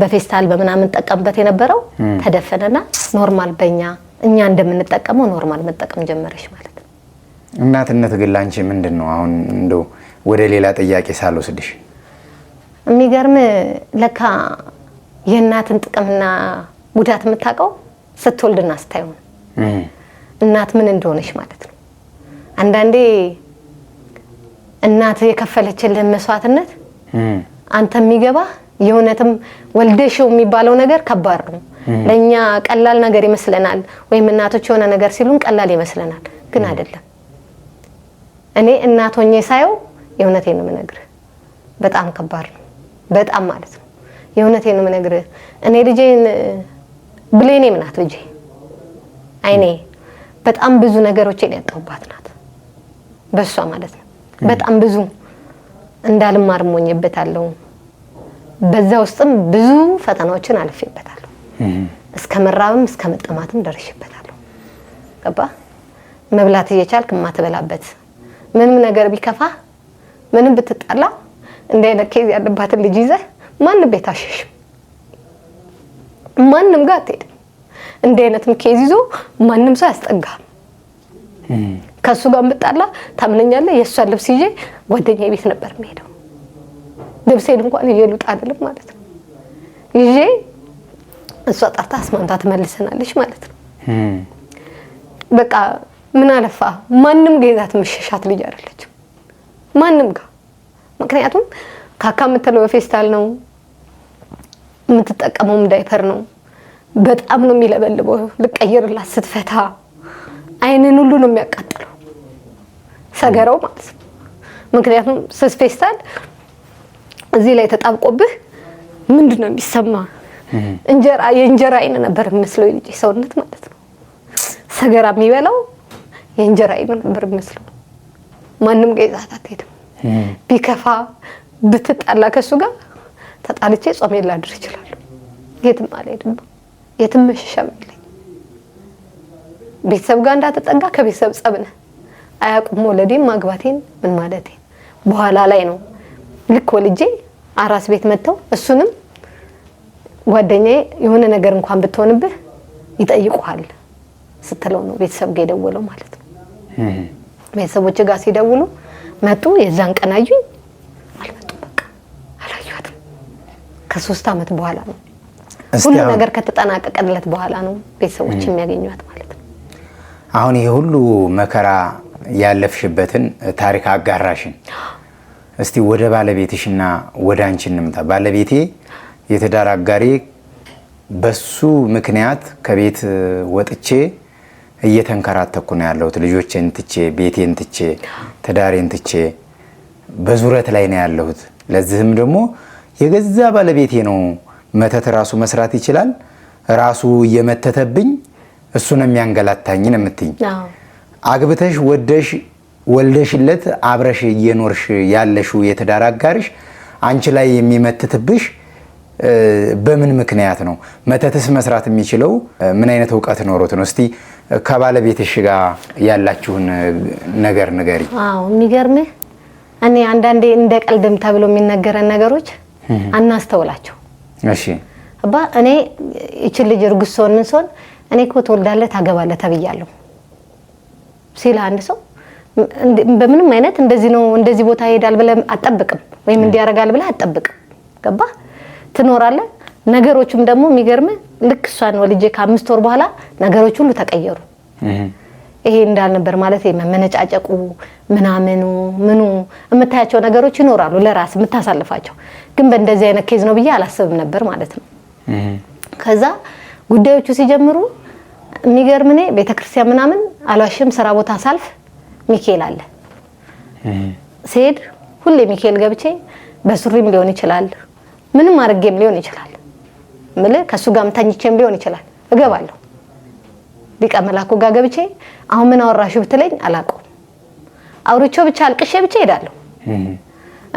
በፌስታል በመናምን ተጠቀምበት የነበረው ተደፈነና ኖርማል እኛ እንደምንጠቀመው ኖርማል መጠቀም ጀመረች ማለት ነው። እናትነት ግን ላንቺ ምንድነው? አሁን እንደው ወደ ሌላ ጥያቄ ሳልወስድሽ የሚገርም ለካ የእናትን ጥቅምና ጉዳት የምታውቀው ስትወልድና ስታየው እናት ምን እንደሆነች ማለት ነው። አንዳንዴ እናት የከፈለችልህ መስዋዕትነት አንተ የሚገባ የሆነትም ወልደሽው የሚባለው ነገር ከባድ ነው። ለኛ ቀላል ነገር ይመስለናል፣ ወይም እናቶች የሆነ ነገር ሲሉን ቀላል ይመስለናል፣ ግን አይደለም። እኔ እናት ሆኜ ሳየው የእውነቴን ነው የምነግርህ፣ በጣም ከባድ ነው። በጣም ማለት ነው የእውነቴን ነው የምነግርህ። እኔ ልጄን ብሌኔ ምናት ልጄ አይኔ በጣም ብዙ ነገሮችን ያጣሁባት ናት በሷ ማለት ነው። በጣም ብዙ እንዳልማር ሞኝበታለሁ። በዛ ውስጥም ብዙ ፈተናዎችን አልፌበታለሁ። እስከ መራብም እስከ መጠማትም ደርሼበታለሁ። ገባ መብላት እየቻልክ ማትበላበት ምንም ነገር ቢከፋ ምንም ብትጣላ እንደ አይነት ኬዝ ያለባትን ልጅ ይዘህ ማንም ቤት አሸሽም፣ ማንም ጋር አትሄድም። እንደ አይነትም ኬዝ ይዞ ማንም ሰው ያስጠጋም። ከሱ ጋር ብጣላ ታምነኛለህ? የሷን ልብስ ይዤ ጓደኛዬ ቤት ነበር የምሄደው። ልብሴን እንኳን ይዤ ልውጣ አይደለም ማለት ነው ይዤ እሷ ጣፍታ አስማምታ ትመልሰናለች ማለት ነው። በቃ ምን አለፋ ማንም ገዛት መሸሻት ልጅ አይደለችም ማንም ጋር። ምክንያቱም ካካ የምትለው በፌስታል ነው የምትጠቀመውም ዳይፐር ነው። በጣም ነው የሚለበልበው። ልቀይርላት ስትፈታ አይንን ሁሉ ነው የሚያቃጥለው ሰገራው ማለት ነው። ምክንያቱም ስስ ፌስታል እዚህ ላይ ተጣብቆብህ ምንድነው የሚሰማ? የእንጀራ አይን ነበር የሚመስለው ልጅ ሰውነት ማለት ነው። ሰገራ የሚበላው የእንጀራ አይን ነበር የሚመስለው። ማንም ገዛት አትሄድም። ቢከፋ ብትጣላ ከሱ ጋር ተጣልቼ ጾሜን ላድር ይችላል። የትም አልሄድም፣ የትም መሸሻ የለኝም። ቤተሰብ ጋር እንዳትጠጋ ከቤተሰብ ጸብነ አያውቁም። ወለዴን ማግባቴን ምን ማለቴ በኋላ ላይ ነው ልክ ወልጄ አራስ ቤት መተው እሱንም ጓደኛዬ የሆነ ነገር እንኳን ብትሆንብህ ይጠይቁሃል ስትለው ነው ቤተሰብ ጋር የደወለው ማለት ነው። ቤተሰቦች ጋር ሲደውሉ መጡ። የዛን ቀን አዩኝ አልመጡም። በቃ አላዩአትም። ከ3 አመት በኋላ ነው ሁሉ ነገር ከተጠናቀቀለት በኋላ ነው ቤተሰቦች የሚያገኙት ማለት ነው። አሁን ይሄ ሁሉ መከራ ያለፍሽበትን ታሪክ አጋራሽን። እስቲ ወደ ባለቤትሽና ወደ አንቺ እንምጣ። ባለቤቴ የትዳር አጋሪ በሱ ምክንያት ከቤት ወጥቼ እየተንከራተኩ ነው ያለሁት። ልጆቼን ትቼ ቤቴን ትቼ ትዳሬን ትቼ በዙረት ላይ ነው ያለሁት። ለዚህም ደግሞ የገዛ ባለቤቴ ነው መተት ራሱ መስራት ይችላል ራሱ እየመተተብኝ እሱ ነው የሚያንገላታኝ ነው የምትይኝ። አግብተሽ ወደሽ ወልደሽለት አብረሽ እየኖርሽ ያለሽው የትዳር አጋርሽ አንቺ ላይ የሚመትትብሽ በምን ምክንያት ነው? መተትስ መስራት የሚችለው ምን አይነት ዕውቀት ኖሮት ነው? እስቲ ከባለቤትሽ ጋር ያላችሁን ነገር ንገሪ። የሚገርምህ እኔ አንዳንዴ እንደ ቀልድም ተብሎ የሚነገረን ነገሮች አናስተውላቸው። እሺ አባ እኔ እቺ ልጅ እርጉዝ ሆን ምን ሶን እኔ እኮ ትወልዳለህ ታገባለህ ተብያለሁ ሲል አንድ ሰው በምንም አይነት እንደዚህ ነው እንደዚህ ቦታ ይሄዳል ብለህ አትጠብቅም፣ ወይም እንዲያረጋል ብለህ አትጠብቅም። ገባ ትኖራለህ። ነገሮችም ደግሞ የሚገርም ልክ እሷን ወልጄ ከ5 ወር በኋላ ነገሮች ሁሉ ተቀየሩ። ይሄ እንዳልነበር ማለት መመነጫጨቁ ምናምኑ ምኑ የምታያቸው ነገሮች ይኖራሉ ለራስ የምታሳልፋቸው፣ ግን በእንደዚህ አይነት ኬዝ ነው ብዬ አላስብም ነበር ማለት ነው። ከዛ ጉዳዮቹ ሲጀምሩ የሚገርም እኔ ቤተክርስቲያን ምናምን አላሽም ስራ ቦታ ሳልፍ ሚካኤል አለ ሲሄድ ሁሌ ሚካኤል ገብቼ በሱሪም ሊሆን ይችላል ምንም አርጌም ሊሆን ይችላል ምለ ከሱ ጋርም ተኝቼም ሊሆን ይችላል እገባለሁ። ሊቀ መላኩ ጋር ገብቼ አሁን ምን አወራሽው ብትለኝ አላውቀውም። አውርቼው ብቻ አልቅሼ ብቻ ሄዳለሁ።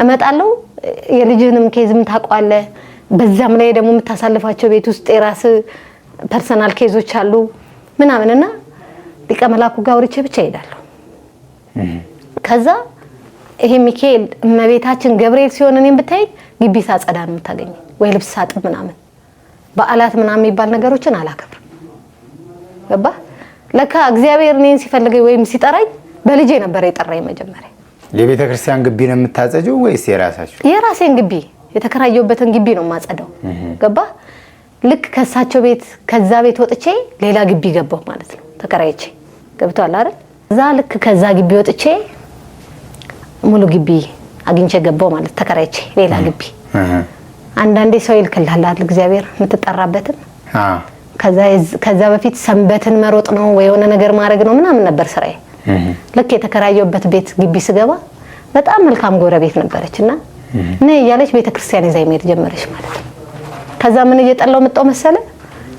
እመጣለሁ። የልጅንም ኬዝም ታውቀዋለህ። በዛም ላይ ደግሞ የምታሳልፋቸው ቤት ውስጥ የራስ ፐርሰናል ኬዞች አሉ ምናምንና ሊቀ መላኩ ጋር አውርቼ ብቻ ሄዳለሁ። ከዛ ይሄ ሚካኤል እመቤታችን ገብርኤል ሲሆን እኔም ብታይ ግቢ ሳጸዳ ነው የምታገኘኝ፣ ወይ ልብስ ሳጥብ ምናምን። በዓላት ምናምን የሚባል ነገሮችን አላከብርም። ገባ ለካ እግዚአብሔር እኔን ሲፈልገኝ ወይም ሲጠራኝ በልጄ ነበር የጠራኝ መጀመሪያ። የቤተ ክርስቲያን ግቢ ነው የምታጸጂው ወይስ የራሳችሁ? የራሴን ግቢ የተከራየሁበትን ግቢ ነው የማጸዳው። ገባ ልክ ከሳቸው ቤት ከዛ ቤት ወጥቼ ሌላ ግቢ ገባሁ ማለት ነው ተከራይቼ። ገብቷል አይደል? እዛ ልክ ከዛ ግቢ ወጥቼ ሙሉ ግቢ አግኝቼ ገባሁ ማለት ተከራይቼ ሌላ ግቢ። አንዳንዴ ሰው ይልክልሃል አይደል እግዚአብሔር የምትጠራበትን። ከዛ በፊት ሰንበትን መሮጥ ነው ወይ የሆነ ነገር ማድረግ ነው ምናምን ነበር ስራዬ። ልክ የተከራየሁበት ቤት ግቢ ስገባ በጣም መልካም ጎረቤት ነበረችና ነይ እያለች ቤተክርስቲያን ይዛኝ መሄድ ጀመረች ማለት ነው። ከዛ ምን እየጠላው መጣው መሰለ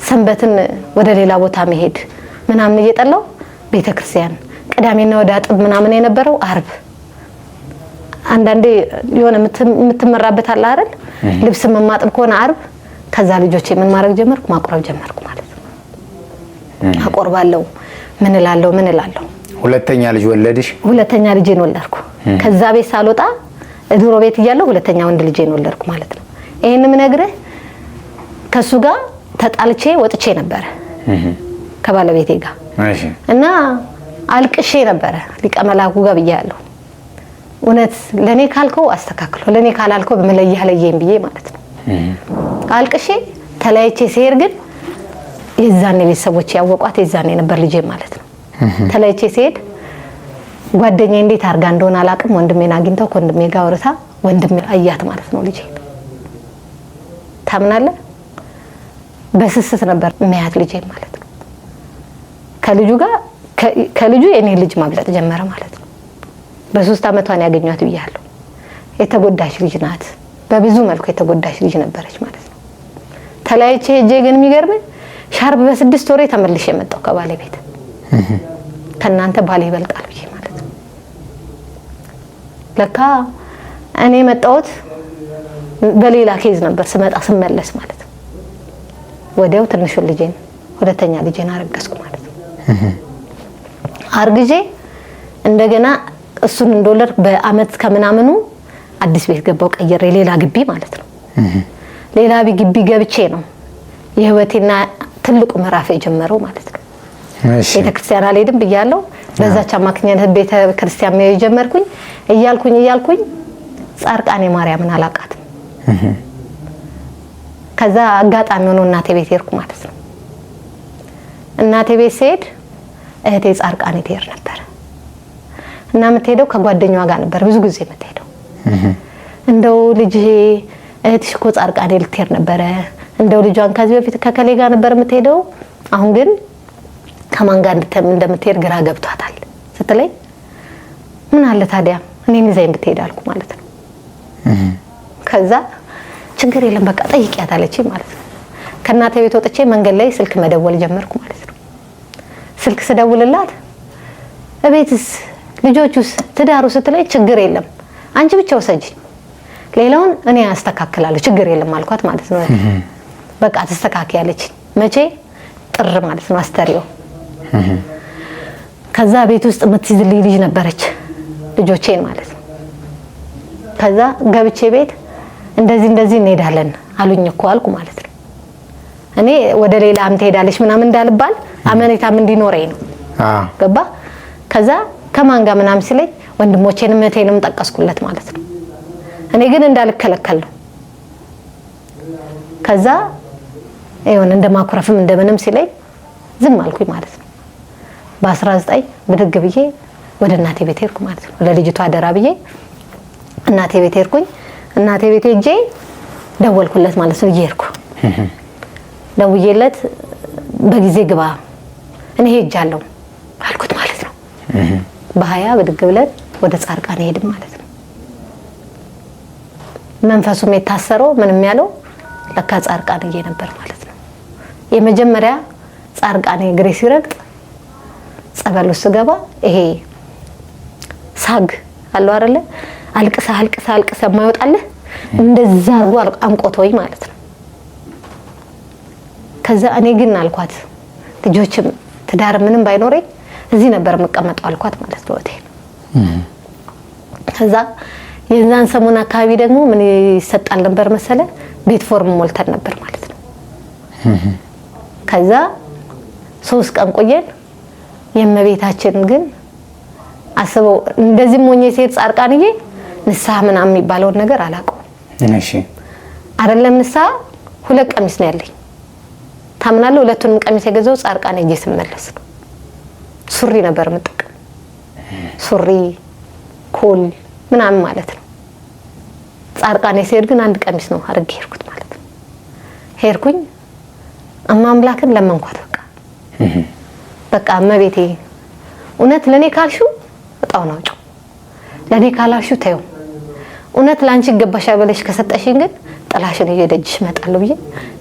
ሰንበትን ወደ ሌላ ቦታ መሄድ ምናምን እየጠላው ቤተክርስቲያን ቅዳሜና ወደ አጥብ ምናምን የነበረው አርብ አንዳንዴ የሆነ የምትመራበት አለ አይደል? ልብስ መማጥብ ከሆነ አርብ። ከዛ ልጆቼ ምን ማድረግ ጀመርኩ? ማቆረብ ጀመርኩ ማለት ነው። አቆርባለሁ ምን እላለሁ። ሁለተኛ ልጅ ወለድሽ? ሁለተኛ ልጄን ወለድኩ። ከዛ ቤት ሳልወጣ ድሮ ቤት እያለሁ ሁለተኛ ወንድ ልጄን ወለድኩ ማለት ነው። ይሄንን ምነግርህ ከሱ ጋር ተጣልቼ ወጥቼ ነበር ከባለቤቴ ጋር እና አልቅሼ ነበር ሊቀ መላኩ ጋር ብያለሁ። እውነት ለኔ ካልከው አስተካክሎ ለኔ ካላልከው በመለያ ለየኝ ብዬ ማለት ነው። አልቅሼ ተለያይቼ ሲሄድ ግን የዛኔ ቤተሰቦች ያወቋት የዛኔ ነበር ልጄ ማለት ነው። ተለያይቼ ሲሄድ ጓደኛዬ እንዴት አርጋ እንደሆነ አላቅም ወንድሜን አግኝተው ወንድሜ ጋር ወርታ ወንድሜ አያት ማለት ነው ልጄ። ታምናለህ? በስስት ነበር የሚያት ልጄ ማለት ነው። ከልጁ የኔ ልጅ ማብለጥ ጀመረ ማለት ነው። በ3 አመቷን ያገኘኋት ብያለሁ። የተጎዳች ልጅ ናት። በብዙ መልኩ የተጎዳች ልጅ ነበረች ማለት ነው። ተለያይቼ ሄጄ ግን የሚገርም ሻርብ በ6 ወሬ ተመልሼ መጣሁ ከባለቤት። ከናንተ ባሌ ይበልጣል ብዬ ማለት ነው። ለካ እኔ መጣሁት በሌላ ኬዝ ነበር ስመለስ ማለት ነው። ወዲያው ትንሹ ልጄን ሁለተኛ ልጄን አረገዝኩ ማለት ነው። አርግዤ እንደገና እሱን እንደወለድ በአመት ከምናምኑ አዲስ ቤት ገባው ቀየረ ሌላ ግቢ ማለት ነው። ሌላ ግቢ ገብቼ ነው የህይወቴና ትልቁ ምዕራፍ የጀመረው ማለት ነው። ቤተክርስቲያን አልሄድም ብያለሁ። በዛች አማክኛነት ቤተክርስቲያን መሄድ ጀመርኩኝ። እያልኩኝ ጻርቃኔ ማርያምን አላቃትም። ከዛ አጋጣሚ ሆኖ እናቴ ቤት ሄድኩ ማለት ነው። እናቴ ቤት ስሄድ እህቴ ጻርቃኔ ትሄድ ነበር እና የምትሄደው ከጓደኛዋ ጋር ነበር ብዙ ጊዜ የምትሄደው። እንደው ልጅ እህትሽ እኮ ጻርቃኔ ልትሄድ ነበረ፣ እንደው ልጇን ከዚህ በፊት ከከሌ ጋር ነበር የምትሄደው፣ አሁን ግን ከማን ጋር እንደምትሄድ ግራ ገብቷታል ስትለኝ ምን አለ ታዲያ እኔን ይዘኝ ብትሄድ አልኩ ማለት ነው። ከዛ ችግር የለም በቃ ጠይቂያት አለችኝ ማለት ነው። ከእናቴ ቤት ወጥቼ መንገድ ላይ ስልክ መደወል ጀመርኩ ማለት ነው። ስልክ ስደውልላት እቤትስ ልጆቹስ ትዳሩ ስትለኝ ችግር የለም አንቺ ብቻ ወሰጂ ሌላውን እኔ አስተካክላለሁ ችግር የለም አልኳት ማለት ነው። በቃ ተስተካክያለች። መቼ ጥር ማለት ነው አስተሪዮ። ከዛ ቤት ውስጥ የምትይዝልኝ ልጅ ነበረች ልጆቼን ማለት ነው። ከዛ ገብቼ ቤት እንደዚህ እንሄዳለን አሉኝ እኮ አልኩ ማለት ነው። እኔ ወደ ሌላ አምት ሄዳለች ምናምን እንዳልባል አመኔታም እንዲኖረኝ ነው። ገባ? ከዛ ከማን ጋር ምናምን ሲለኝ ወንድሞቼንም እህቴንም ጠቀስኩለት ማለት ነው። እኔ ግን እንዳልከለከል ነው። ከዛ ይሁን እንደማኩረፍም እንደምንም ሲለኝ ዝም አልኩኝ ማለት ነው። በ19 ብድግ ብዬ ወደ እናቴ ቤት ሄድኩ ማለት ነው። ለልጅቷ አደራ ብዬ እናቴ ቤት ሄድኩኝ። እናቴ ቤት ሄጄ ደወልኩለት ማለት ነው። እየሄድኩ ደውዬለት በጊዜ ግባ እኔ ሄጃለሁ አልኩት ማለት ነው። በ20 ብድግ ብለን ወደ ጻርቃኔ ሄድን ማለት ነው። መንፈሱም የታሰረው ምንም ያለው ለካ ጻርቃኔ ነበር ማለት ነው። የመጀመሪያ ጻርቃኔ እግሬ ሲረግጥ ጸበል ውስጥ ገባ ይሄ ሳግ አለው አይደለ አልቅሳ የማይወጣልህ እንደዛ አርጎ አንቆቶይ ማለት ነው። ከዛ እኔ ግን አልኳት ልጆችም ትዳር ምንም ባይኖረኝ እዚህ ነበር መቀመጠው አልኳት ማለት ነው ሆቴል። ከዛ የዛን ሰሞን አካባቢ ደግሞ ምን ይሰጣል ነበር መሰለ ቤት ፎርም ሞልተን ነበር ማለት ነው። ከዛ 3 ቀን ቆየን። የመቤታችን ግን አስበው እንደዚህ ሞኝ ሴት ጻርቃንዬ ንስሐ ምናምን የሚባለውን ነገር አላውቀው። እሺ አይደለም ንስሐ 2 ቀሚስ ነው ያለኝ ታምናለህ። 2ቱንም ቀሚስ የገዛው ጻርቃን እጄ ስመለስ ነው። ሱሪ ነበር የምጠቀም ሱሪ ኮል ምናምን ማለት ነው። ጻርቃን ሲሄድ ግን 1 ቀሚስ ነው አድርጌ ሄድኩት ማለት ነው። ሄድኩኝ አምላክን ለመንኳት በቃ እመቤቴ እውነት ለኔ ካልሹ እጣው ነው ጮ ለኔ ካላሹ ተይው እውነት ላንቺ ይገባሻል ብለሽ ከሰጠሽኝ ግን ጥላሽን እየደጅሽ መጣለሁ ብዬ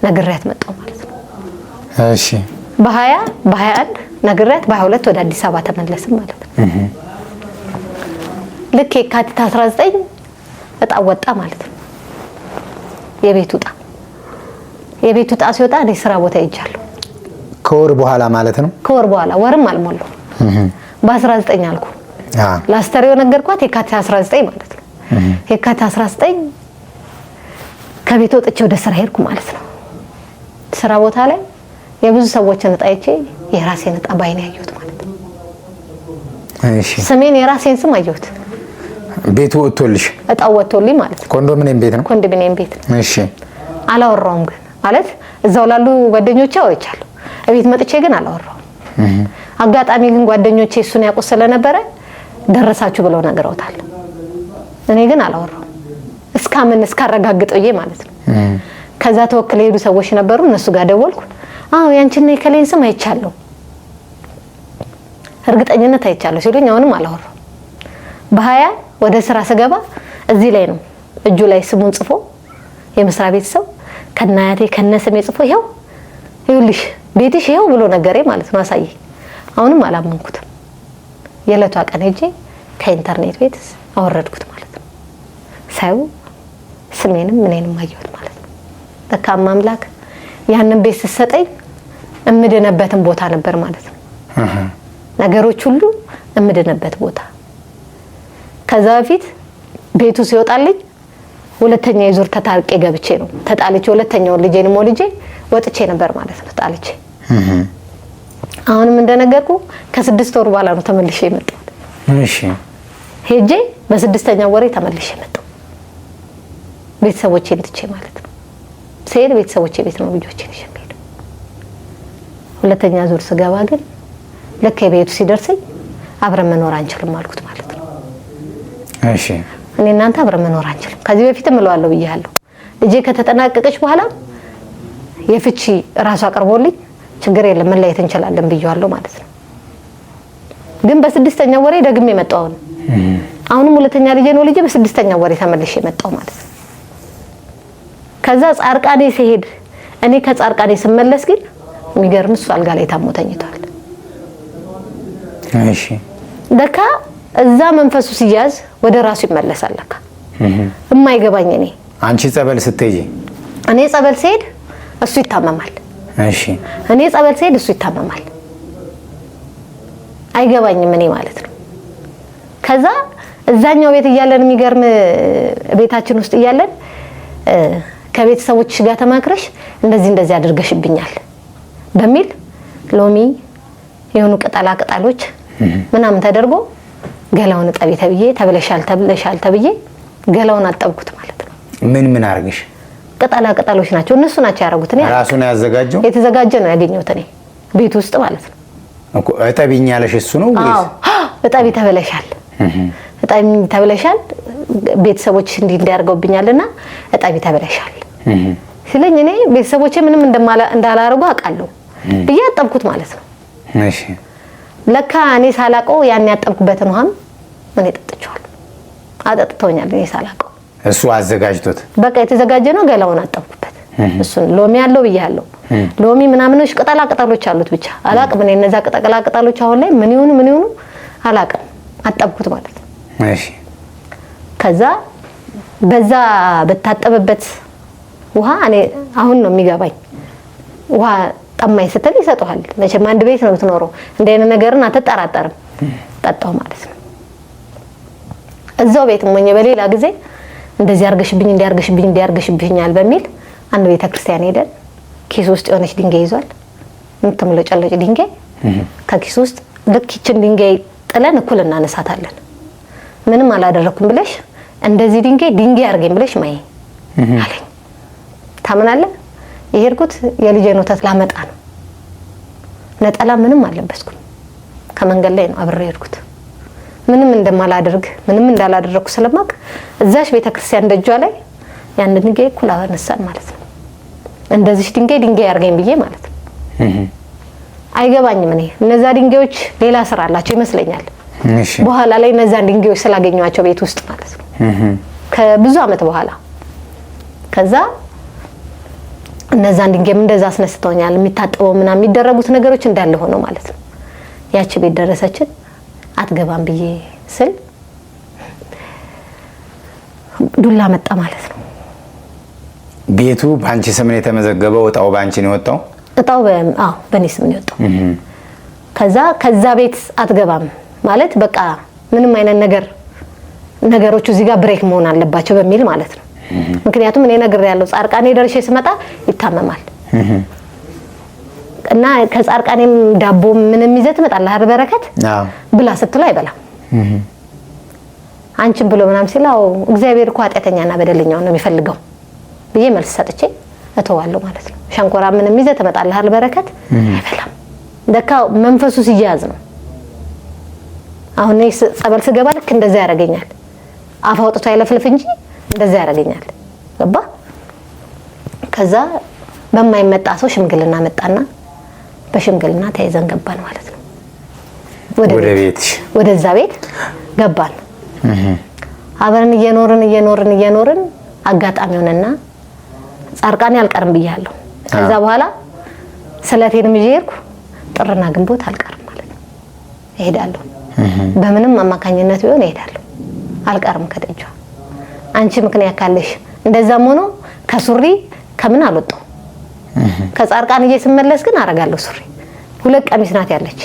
ነግሬያት መጣሁ ማለት ነው። እሺ በ21 ነግሬያት በ22 ወደ አዲስ አበባ ተመለስን ማለት ነው። ልክ የካቲት 19 እጣው ወጣ ማለት ነው። የቤቱ ዕጣ ሲወጣ እኔ ስራ ቦታ ሄጃለሁ። ከወር በኋላ ማለት ነው። ከወር በኋላ ወርም አልሞላው በ19 አልኩ ላስተሪው ነገርኳት የካቲት 19 ማለት ነው። የካቲት 19 ከቤት ወጥቼ ወደ ስራ ሄድኩ ማለት ነው። ስራ ቦታ ላይ የብዙ ሰዎችን ዕጣ አይቼ የራሴን ዕጣ ባይኔ ያየሁት ማለት ነው። እሺ ስሜን የራሴን ስም አየሁት። ቤቱ ወጥቶልሽ ዕጣው ወጥቶልኝ ማለት ነው። ኮንዶሚኒየም ቤት ነው። ኮንዶሚኒየም ቤት ነው። እሺ አላወራውም ግን ማለት እዛው ላሉ ጓደኞቼ አውርቻለሁ። እቤት መጥቼ ግን አላወራውም። አጋጣሚ ግን ጓደኞቼ እሱን ያውቁ ስለነበረ ደረሳችሁ ብለው ነግረውታል። እኔ ግን አላወራውም እስካረጋግጠው ማለት ነው። ከዛ ተወክለው ሄዱ ሰዎች ነበሩ። እነሱ ጋር ደወልኩ። አዎ ያንቺና የከሌን ስም አይቻለሁ እርግጠኝነት አይቻለሁ ሲሉኝ አሁንም አላወራውም። በ20 ወደ ስራ ስገባ እዚህ ላይ ነው እጁ ላይ ስሙን ጽፎ የመስሪያ ቤት ሰው ከናያቴ ከነስሜ ጽፎ ይኸውልሽ ቤትሽ ይኸው ብሎ ነገሬ ማለት ነው። አሳየኝ። አሁንም አላመንኩትም። የለቷ ቀን ሄጄ ከኢንተርኔት ቤት አወረድኩት ማለት ነው። ሳይው ስሜንም ምንንም አየሁት ማለት ነው። በካም አምላክ ያንን ቤት ሲሰጠኝ እምድነበትን ቦታ ነበር ማለት ነው። ነገሮች ሁሉ እምድነበት ቦታ። ከዛ በፊት ቤቱ ሲወጣልኝ ሁለተኛ የዙር ተታርቄ ገብቼ ነው ተጣልቼ ሁለተኛው ልጄንም ወልጄ ወጥቼ ነበር ማለት ነው ጣልቼ። አሁንም እንደነገርኩ ከ6 ወር በኋላ ነው ተመልሼ የመጣሁት። እሺ ሄጄ በ6ኛው ወሬ ተመልሼ መጣሁ ቤተሰቦቼን ትቼ ማለት ነው። ስሄድ ቤተሰቦቼ ቤት ነው ልጆቼን ይዤ የምሄደው። ሁለተኛ ዙር ስገባ ግን ልክ የቤቱ ሲደርሰኝ አብረን መኖር አንችልም አልኩት ማለት ነው። እሺ እኔ እናንተ አብረን መኖር አንችልም። ከዚህ በፊትም እለዋለሁ ብያለሁ። ልጄ ከተጠናቀቀች በኋላ የፍቺ ራሱ አቀርቦልኝ ችግር የለም መለየት እንችላለን ብያለሁ ማለት ነው። ግን በ6ኛው ወሬ ደግሜ መጣሁ። አሁንም ሁለተኛ ልጄ ነው ልጄ በ6ኛው ወሬ ተመልሼ መጣሁ ማለት ነው። ከዛ ጻርቃኔ ሲሄድ እኔ ከጻርቃኔ ስመለስ ግን የሚገርም እሱ አልጋ ላይ ታሞ ተኝቷል። እሺ ደካ እዛ መንፈሱ ሲያዝ ወደ ራሱ ይመለሳል። ለካ የማይገባኝ እኔ አንቺ ጸበል ስትሄጂ እኔ ጸበል ሲሄድ እሱ ይታመማል። እሺ እኔ ጸበል ሲሄድ እሱ ይታመማል። አይገባኝም እኔ ማለት ነው። ከዛ እዛኛው ቤት እያለን የሚገርም ቤታችን ውስጥ እያለን ከቤተሰቦችሽ ጋር ተማክረሽ እንደዚህ አድርገሽብኛል በሚል ሎሚ የሆኑ ቅጠሎች ምናምን ተደርጎ ገላውን ጠቢ ተብለሻል ተብዬ ገላውን አጠብኩት ማለት ነው። ምን አርግሽ? ቅጠሎች ናቸው እነሱ ናቸው ያረጉት። እኔ ራሱ ነው ያዘጋጀው። የተዘጋጀ ነው ያገኘሁት እኔ ቤት ውስጥ ማለት ነው እኮ። እጠቢኝ ያለሽ እሱ ነው ወይስ? አዎ እጠቢ ተብለሻል ቤተሰቦችሽ እንዲያርገውብኛልና እጠቢ ተብለሻል ሲለኝ እኔ ቤተሰቦቼ ምንም እንዳላረጉ አውቃለሁ ብዬ አጠብኩት ማለት ነው። እሺ ለካ እኔ ሳላቀው ያን ያጠብኩበትን ውሃም እኔ ጠጥቼዋለሁ። አጠጥቶኛል እኔ ሳላቀው። እሱ አዘጋጅቶት በቃ የተዘጋጀ ነው። ገላውን አጠብኩበት እሱን ሎሚ ያለው ብያለሁ ሎሚ ምናምኖች ቅጠላ ቅጠሎች አሉት ብቻ አላቅም እኔ እነዛ ቅጠላ ቅጠሎች አሁን ላይ ምን ይሁኑ አላቅም አጠብኩት ማለት ነው እሺ ከዛ በዛ በታጠበበት ውሃ እኔ አሁን ነው የሚገባኝ ውሃ ጠማኝ ስትል ይሰጡሃል መቼም አንድ ቤት ነው የምትኖረው እንደነ ነገርን አትጠራጠርም ጠጣው ማለት ነው እዛው ቤት ሞኝ በሌላ ጊዜ እንደዚህ አርገሽብኝ እንዲያርገሽብኛል በሚል አንድ ቤተ ክርስቲያን ሄደን ኪስ ውስጥ የሆነች ድንጋይ ይዟል ምትምለጨለጭ ድንጋይ ከኪስ ውስጥ ልክችን ድንጋይ ጥለን እኩል እናነሳታለን ምንም አላደረኩም ብለሽ እንደዚህ ድንጋይ አርገኝ ብለሽ ማይ አለኝ ታምናለህ የሄድኩት የልጄን ወተት ላመጣ ነው ነጠላ ምንም አልለበስኩም ከመንገድ ላይ ነው አብሬ ሄድኩት ምንም እንደማላደርግ ምንም እንዳላደረኩ ስለማቅ እዛሽ ቤተክርስቲያን ደጇ ላይ ያን ድንጋይ እኩል አነሳን ማለት ነው እንደዚህ ድንጋይ አርገኝ ብዬ ማለት ነው አይገባኝም እኔ እነዛ ድንጋዮች ሌላ ስራ አላቸው ይመስለኛል እሺ በኋላ ላይ እነዛ ድንጋዮች ስላገኘዋቸው ቤት ውስጥ ማለት ነው ከብዙ አመት በኋላ ከዛ እነዛ ድንጋይም እንደዛ አስነስተውኛል የሚታጠበው ምናምን የሚደረጉት ነገሮች እንዳለ ሆኖ ማለት ነው ያቺ ቤት ደረሰችን አትገባም ብዬ ስል ዱላ መጣ ማለት ነው ቤቱ ባንቺ ስም ነው የተመዘገበው እጣው ባንቺ ነው የወጣው እጣው በኔ ስም ነው የወጣው ከዛ ቤት አትገባም ማለት በቃ ምንም አይነት ነገሮች እዚህ ጋር ብሬክ መሆን አለባቸው በሚል ማለት ነው ምክንያቱም እኔ ነገር ያለው ጻርቃኔ ደርሼ ስመጣ ይታመማል እና ከጻርቃኔም ዳቦ ምንም ይዘት መጣላ አር በረከት ብላ ስትለው አይበላም አንቺም ብሎ ምናም ሲላው እግዚአብሔር እኮ ኃጢአተኛና በደለኛው ነው የሚፈልገው ብዬ መልስ ሰጥቼ እተዋለሁ ማለት ነው ሸንኮራ ምንም ይዘት መጣላ አር በረከት አይበላም ደካ መንፈሱ ሲያዝ ነው አሁን እኔ ጸበል ስገባ ልክ እንደዛ ያረጋኛል አፍ አውጥቶ አይለፍልፍ እንጂ እንደዛ ያረጋኛል ገባ ከዛ በማይመጣ ሰው ሽምግልና መጣና በሽምግልና ተይዘን ገባን ማለት ነው ወደ ቤትሽ ወደዛ ቤት ገባን አብረን እየኖርን አጋጣሚ ሆነና ጻርቃኔ አልቀርም ብያለሁ ከዛ በኋላ ስለቴንም ይሄርኩ ጥርና ግንቦት አልቀርም ማለት ነው እሄዳለሁ በምንም አማካኝነት ቢሆን እሄዳለሁ አልቀርም ከደጇ አንቺ ምክንያት ካለሽ እንደዛም ሆኖ ከሱሪ ከምን አልወጣው ከጻርቃኔ እየስመለስ ግን አረጋለሁ ሱሪ ሁለት ቀሚስ ናት ያለች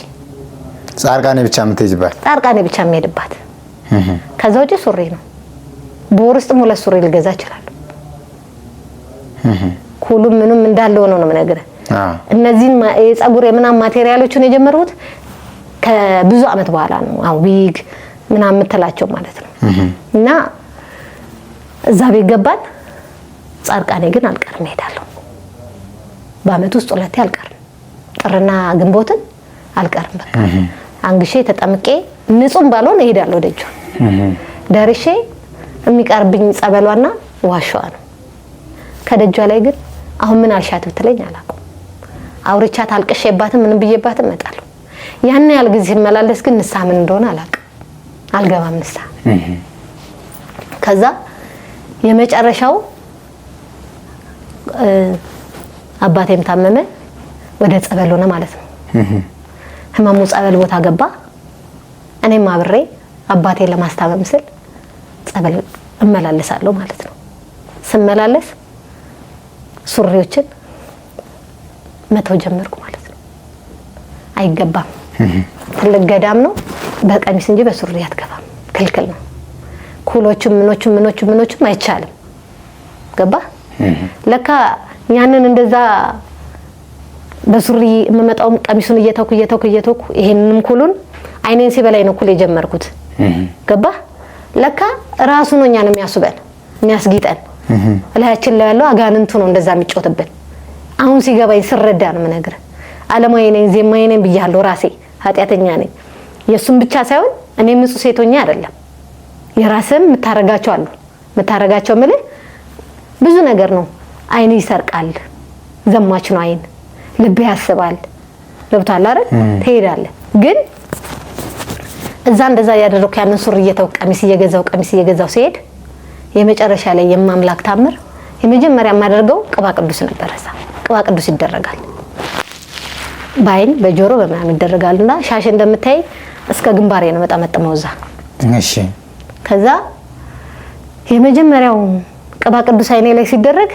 ጻርቃኔ ብቻ የምትይዝባት ጻርቃኔ ብቻ የሚሄድባት ከዛ ውጪ ሱሪ ነው በወርስጥም ሁለት ሱሪ ልገዛ ይችላል ሁሉም ምንም እንዳለው ነው ነገር እነዚህ የጸጉር የምናም ማቴሪያሎችን የጀመሩት ከብዙ አመት በኋላ ነው ዊግ ምናም ተላቸው ማለት ነው እና እዛ ቤት ገባን ጻርቃኔ ግን አልቀርም እሄዳለሁ በአመት ውስጥ ሁለቴ አልቀርም ጥርና ግንቦትን አልቀርም በቃ አንግሼ ተጠምቄ ንጹም ባልሆን እሄዳለሁ ደጆ ደርሼ የሚቀርብኝ ጸበሏና ዋሻዋ ነው ከደጇ ላይ ግን አሁን ምን አልሻት ብትለኝ አላውቅም አውርቻት አልቀሼባትም ምን ብዬባትም እመጣለሁ ያን ያህል ጊዜ መላለስ ግን ንሳ ምን እንደሆነ አላውቅም አልገባም ንሳ ከዛ የመጨረሻው አባቴም ታመመ ወደ ጸበል ሆነ ማለት ነው ህመሙ ጸበል ቦታ ገባ እኔም አብሬ አባቴ ለማስታመም ስል ጸበል እመላለሳለሁ ማለት ነው ስመላለስ ሱሪዎችን መተው ጀመርኩ ማለት ነው አይገባም ትልቅ ገዳም ነው በቀሚስ እንጂ በሱሪ አትገባም ክልክል ነው ኩሎቹም ምኖቹም አይቻልም ገባ ለካ ያንን እንደዛ በሱሪ መመጣው ቀሚሱን እየተኩ ይሄንንም ኩሉን አይኔን ሲበላይ ነው ኩል የጀመርኩት ገባ ለካ ራሱ ነው እኛን የሚያስጊጠን ለያችን ላይ ያለው አጋንንቱ ነው እንደዛ የሚጮትብን አሁን ሲገባኝ ስረዳ ነው ነገር ዓለማዊ ነኝ ዜማዊ ነኝ ብያለሁ ራሴ ኃጢአተኛ ነኝ የሱም ብቻ ሳይሆን እኔም ንጹህ ሴቶኛ አይደለም የራስም መታረጋቸው ማለት ብዙ ነገር ነው አይን ይሰርቃል ዘማች ነው አይን ልብ ያስባል ለብታል አይደል ትሄዳለህ ግን እዛ እንደዛ ያደረኩ ያንን ሱሪ እየተው ቀሚስ እየገዛው ሲሄድ የመጨረሻ ላይ የማምላክ ታምር የመጀመሪያ የማደርገው ቅባ ቅዱስ ነበር። እዛ ቅባ ቅዱስ ይደረጋል፣ በአይን በጆሮ በምናምን ይደረጋልና ሻሽ እንደምታይ እስከ ግንባሬ ነው መጣመጥመው እዛ። እሺ ከዛ የመጀመሪያው ቅባ ቅዱስ አይኔ ላይ ሲደረግ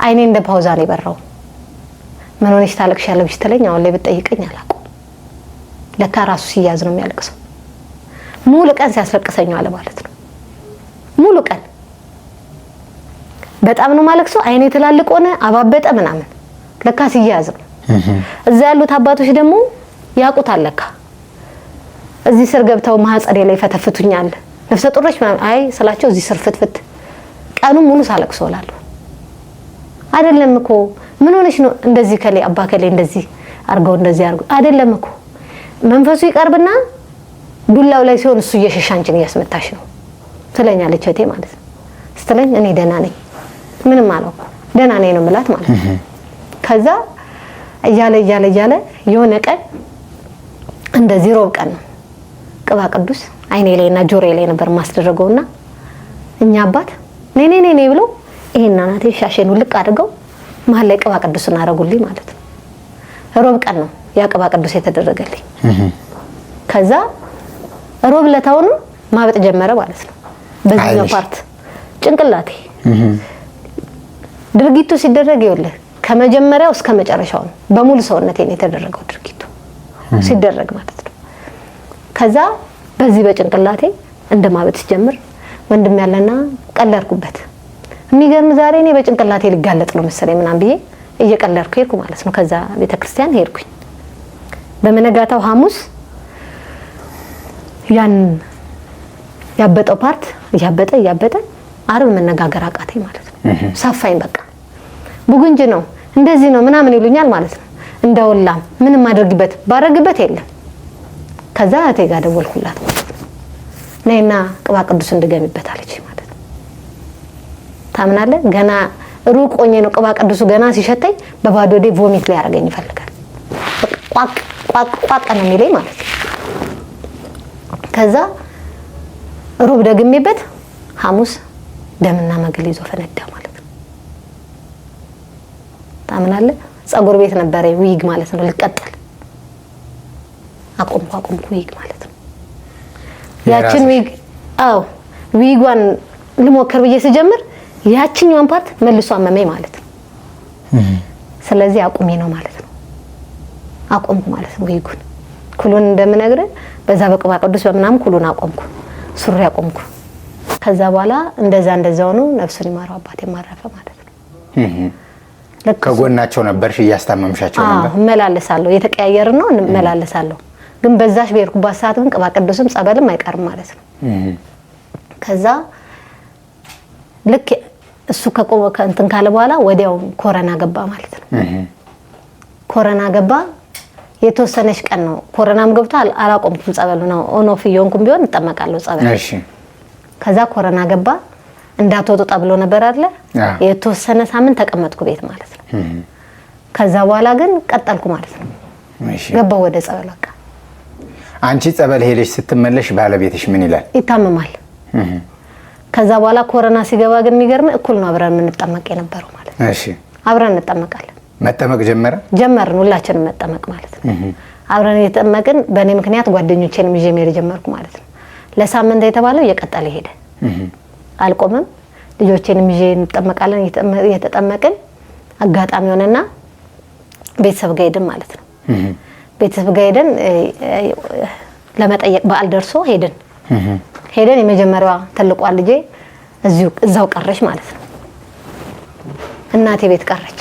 አይኔ እንደ ፓውዛ ነው የበራው። ምን ሆነሽ ታለቅሻለሽ ትለኝ አሁን ላይ ብትጠይቀኝ አላውቅም። ለካ ራሱ ሲያዝ ነው የሚያለቅሰው። ሙሉ ቀን ሲያስለቅሰኝ አለ ማለት ነው። ሙሉ ቀን በጣም ነው ማለቅሰው። አይኔ ትላልቅ ሆነ አባበጠ ምናምን፣ ለካ ሲያዝ ነው። እዛ ያሉት አባቶች ደግሞ ያውቁታል ለካ። እዚህ ስር ገብተው ማህፀኔ ላይ ፈተፍቱኛል ነፍሰ ጡሮች አይ ስላቸው እዚህ ስር ፍትፍት ቀኑ ሙሉ ሳለቅሶ እላለሁ። አይደለም እኮ ምን ሆነሽ ነው እንደዚህ ከላይ አባ ከላይ እንደዚህ አርገው እንደዚህ አርገው አይደለም እኮ መንፈሱ ይቀርብና ዱላው ላይ ሲሆን እሱ እየሸሻ አንቺን እያስመታሽ ነው ትለኛለች እህቴ ማለት ነው። ስትለኝ እኔ ደህና ነኝ ምንም አላውቅ ደህና ነኝ ነው የምላት ማለት ነው። ከዛ እያለ የሆነ ቀን እንደዚህ ሮብ ቀን ነው ቅባ ቅዱስ አይኔ ላይና ጆሮዬ ላይ ነበር ማስደረገውና እኛ አባት ነይ ብሎ ይሄን እናቴ ሻሽን ልቅ አድርገው መሀል ላይ ቅባ ቅዱስን አረጉልኝ ማለት ነው። ሮብ ቀን ነው ያ ቅባ ቅዱስ የተደረገልኝ። ከዛ ሮብ ለታውን ማበጥ ጀመረ ማለት ነው። በዚህ ፓርት ጭንቅላቴ ድርጊቱ ሲደረግ ይኸውልህ ከመጀመሪያው እስከ መጨረሻው በሙሉ ሰውነቴ ነው የተደረገው ድርጊቱ ሲደረግ ማለት ነው። ከዛ በዚህ በጭንቅላቴ እንደማበጥ ሲጀምር ወንድም ያለና ቀለርኩበት። የሚገርም ዛሬ እኔ በጭንቅላቴ ልጋለጥ ነው መሰለኝ ምናምን ብዬ እየቀለርኩ ሄድኩ ማለት ነው። ከዛ ቤተክርስቲያን ሄድኩኝ። በመነጋታው ሐሙስ ያን ያበጠው ፓርት እያበጠ አርብ መነጋገር አቃተኝ ማለት ነው። ሳፋኝ በቃ ቡግንጅ ነው እንደዚህ ነው ምናምን ይሉኛል ማለት ነው። እንደውላም ምንም ባረግበት የለም። ከዛ እቴ ጋር ደወልኩላት ማለት ነው። ነይና ቅባ ቅዱስ እንድገሚበት አለች ማለት ነው። ታምናለህ? ገና ሩቅ ሆኜ ነው ቅባ ቅዱሱ ገና ሲሸተኝ በባዶ ዴ ቮሚት ላይ ያረገኝ ይፈልጋል። ቋቅ ነው የሚለኝ ማለት ነው። ከዛ ሩብ ደግሜበት ሐሙስ ደምና መግል ይዞ ፈነዳ ማለት ነው። ታምናለህ? ጸጉር ቤት ነበረ ዊግ ማለት ነው። ልቀጥል አቆምኩ ዊግ ማለት ነው። ያችን ዊግ ዊጓን ልሞክር ብዬ ስጀምር ያችኛውን ፓርት መልሶ አመመኝ ማለት ነው። ስለዚህ አቁሜ ነው ማለት ነው። አቆምኩ ማለት ነው። ዊጉን ኩሉን እንደምነግርህ በዛ በቅባ ቅዱስ በመናም ኩሉን አቆምኩ፣ ሱሪ አቆምኩ። ከዛ በኋላ እንደዛ ሆኖ ነፍሱን ይማረው አባቴ ማረፈ ማለት ነው። ከጎናቸው ነበርሽ እያስታመምሻቸው ነበር? እመላለሳለሁ፣ የተቀያየርን ነው እመላለሳለሁ። ግን በዛሽ በርኩባት ሰዓት ግን ቅባ ቅዱስም ጸበልም አይቀርም ማለት ነው። ከዛ ልክ እሱ ከእንትን ካለ በኋላ ወዲያው ኮረና ገባ ማለት ነው። ኮረና ገባ የተወሰነች ቀን ነው። ኮረናም ገብቶ አላቆምኩም ጸበሉ ነው ኦን ኦፍ እየሆንኩም ቢሆን እጠመቃለሁ ጸበል። እሺ ከዛ ኮረና ገባ እንዳትወጡ ተብሎ ነበር አይደል? የተወሰነ ሳምንት ተቀመጥኩ ቤት ማለት ነው። ከዛ በኋላ ግን ቀጠልኩ ማለት ነው። እሺ ገባው ወደ ጸበል በቃ። አንቺ ጸበል ሄደሽ ስትመለሽ ባለቤትሽ ምን ይላል? ይታመማል። ከዛ በኋላ ኮረና ሲገባ ግን የሚገርም እኩል ነው አብረን የምንጠመቅ የነበረው ማለት ነው። እሺ አብረን እንጠመቃለን። መጠመቅ ጀመርን ሁላችንም መጠመቅ ማለት ነው። አብረን እየተጠመቅን በእኔ ምክንያት ጓደኞቼን ይዤ መሄድ ጀመርኩ ማለት ነው። ለሳምንት የተባለው እየቀጠለ ሄደ። አልቆመም። ልጆቼን ይዤ እንጠመቃለን። እየተጠመቅን አጋጣሚ ሆነና ቤተሰብ ጋር ሄድን ማለት ነው። ቤተሰብ ጋር ሄደን ለመጠየቅ በዓል ደርሶ ሄደን የመጀመሪያዋ ትልቋ ልጄ እዛው ቀረች ማለት ነው። እናቴ ቤት ቀረች።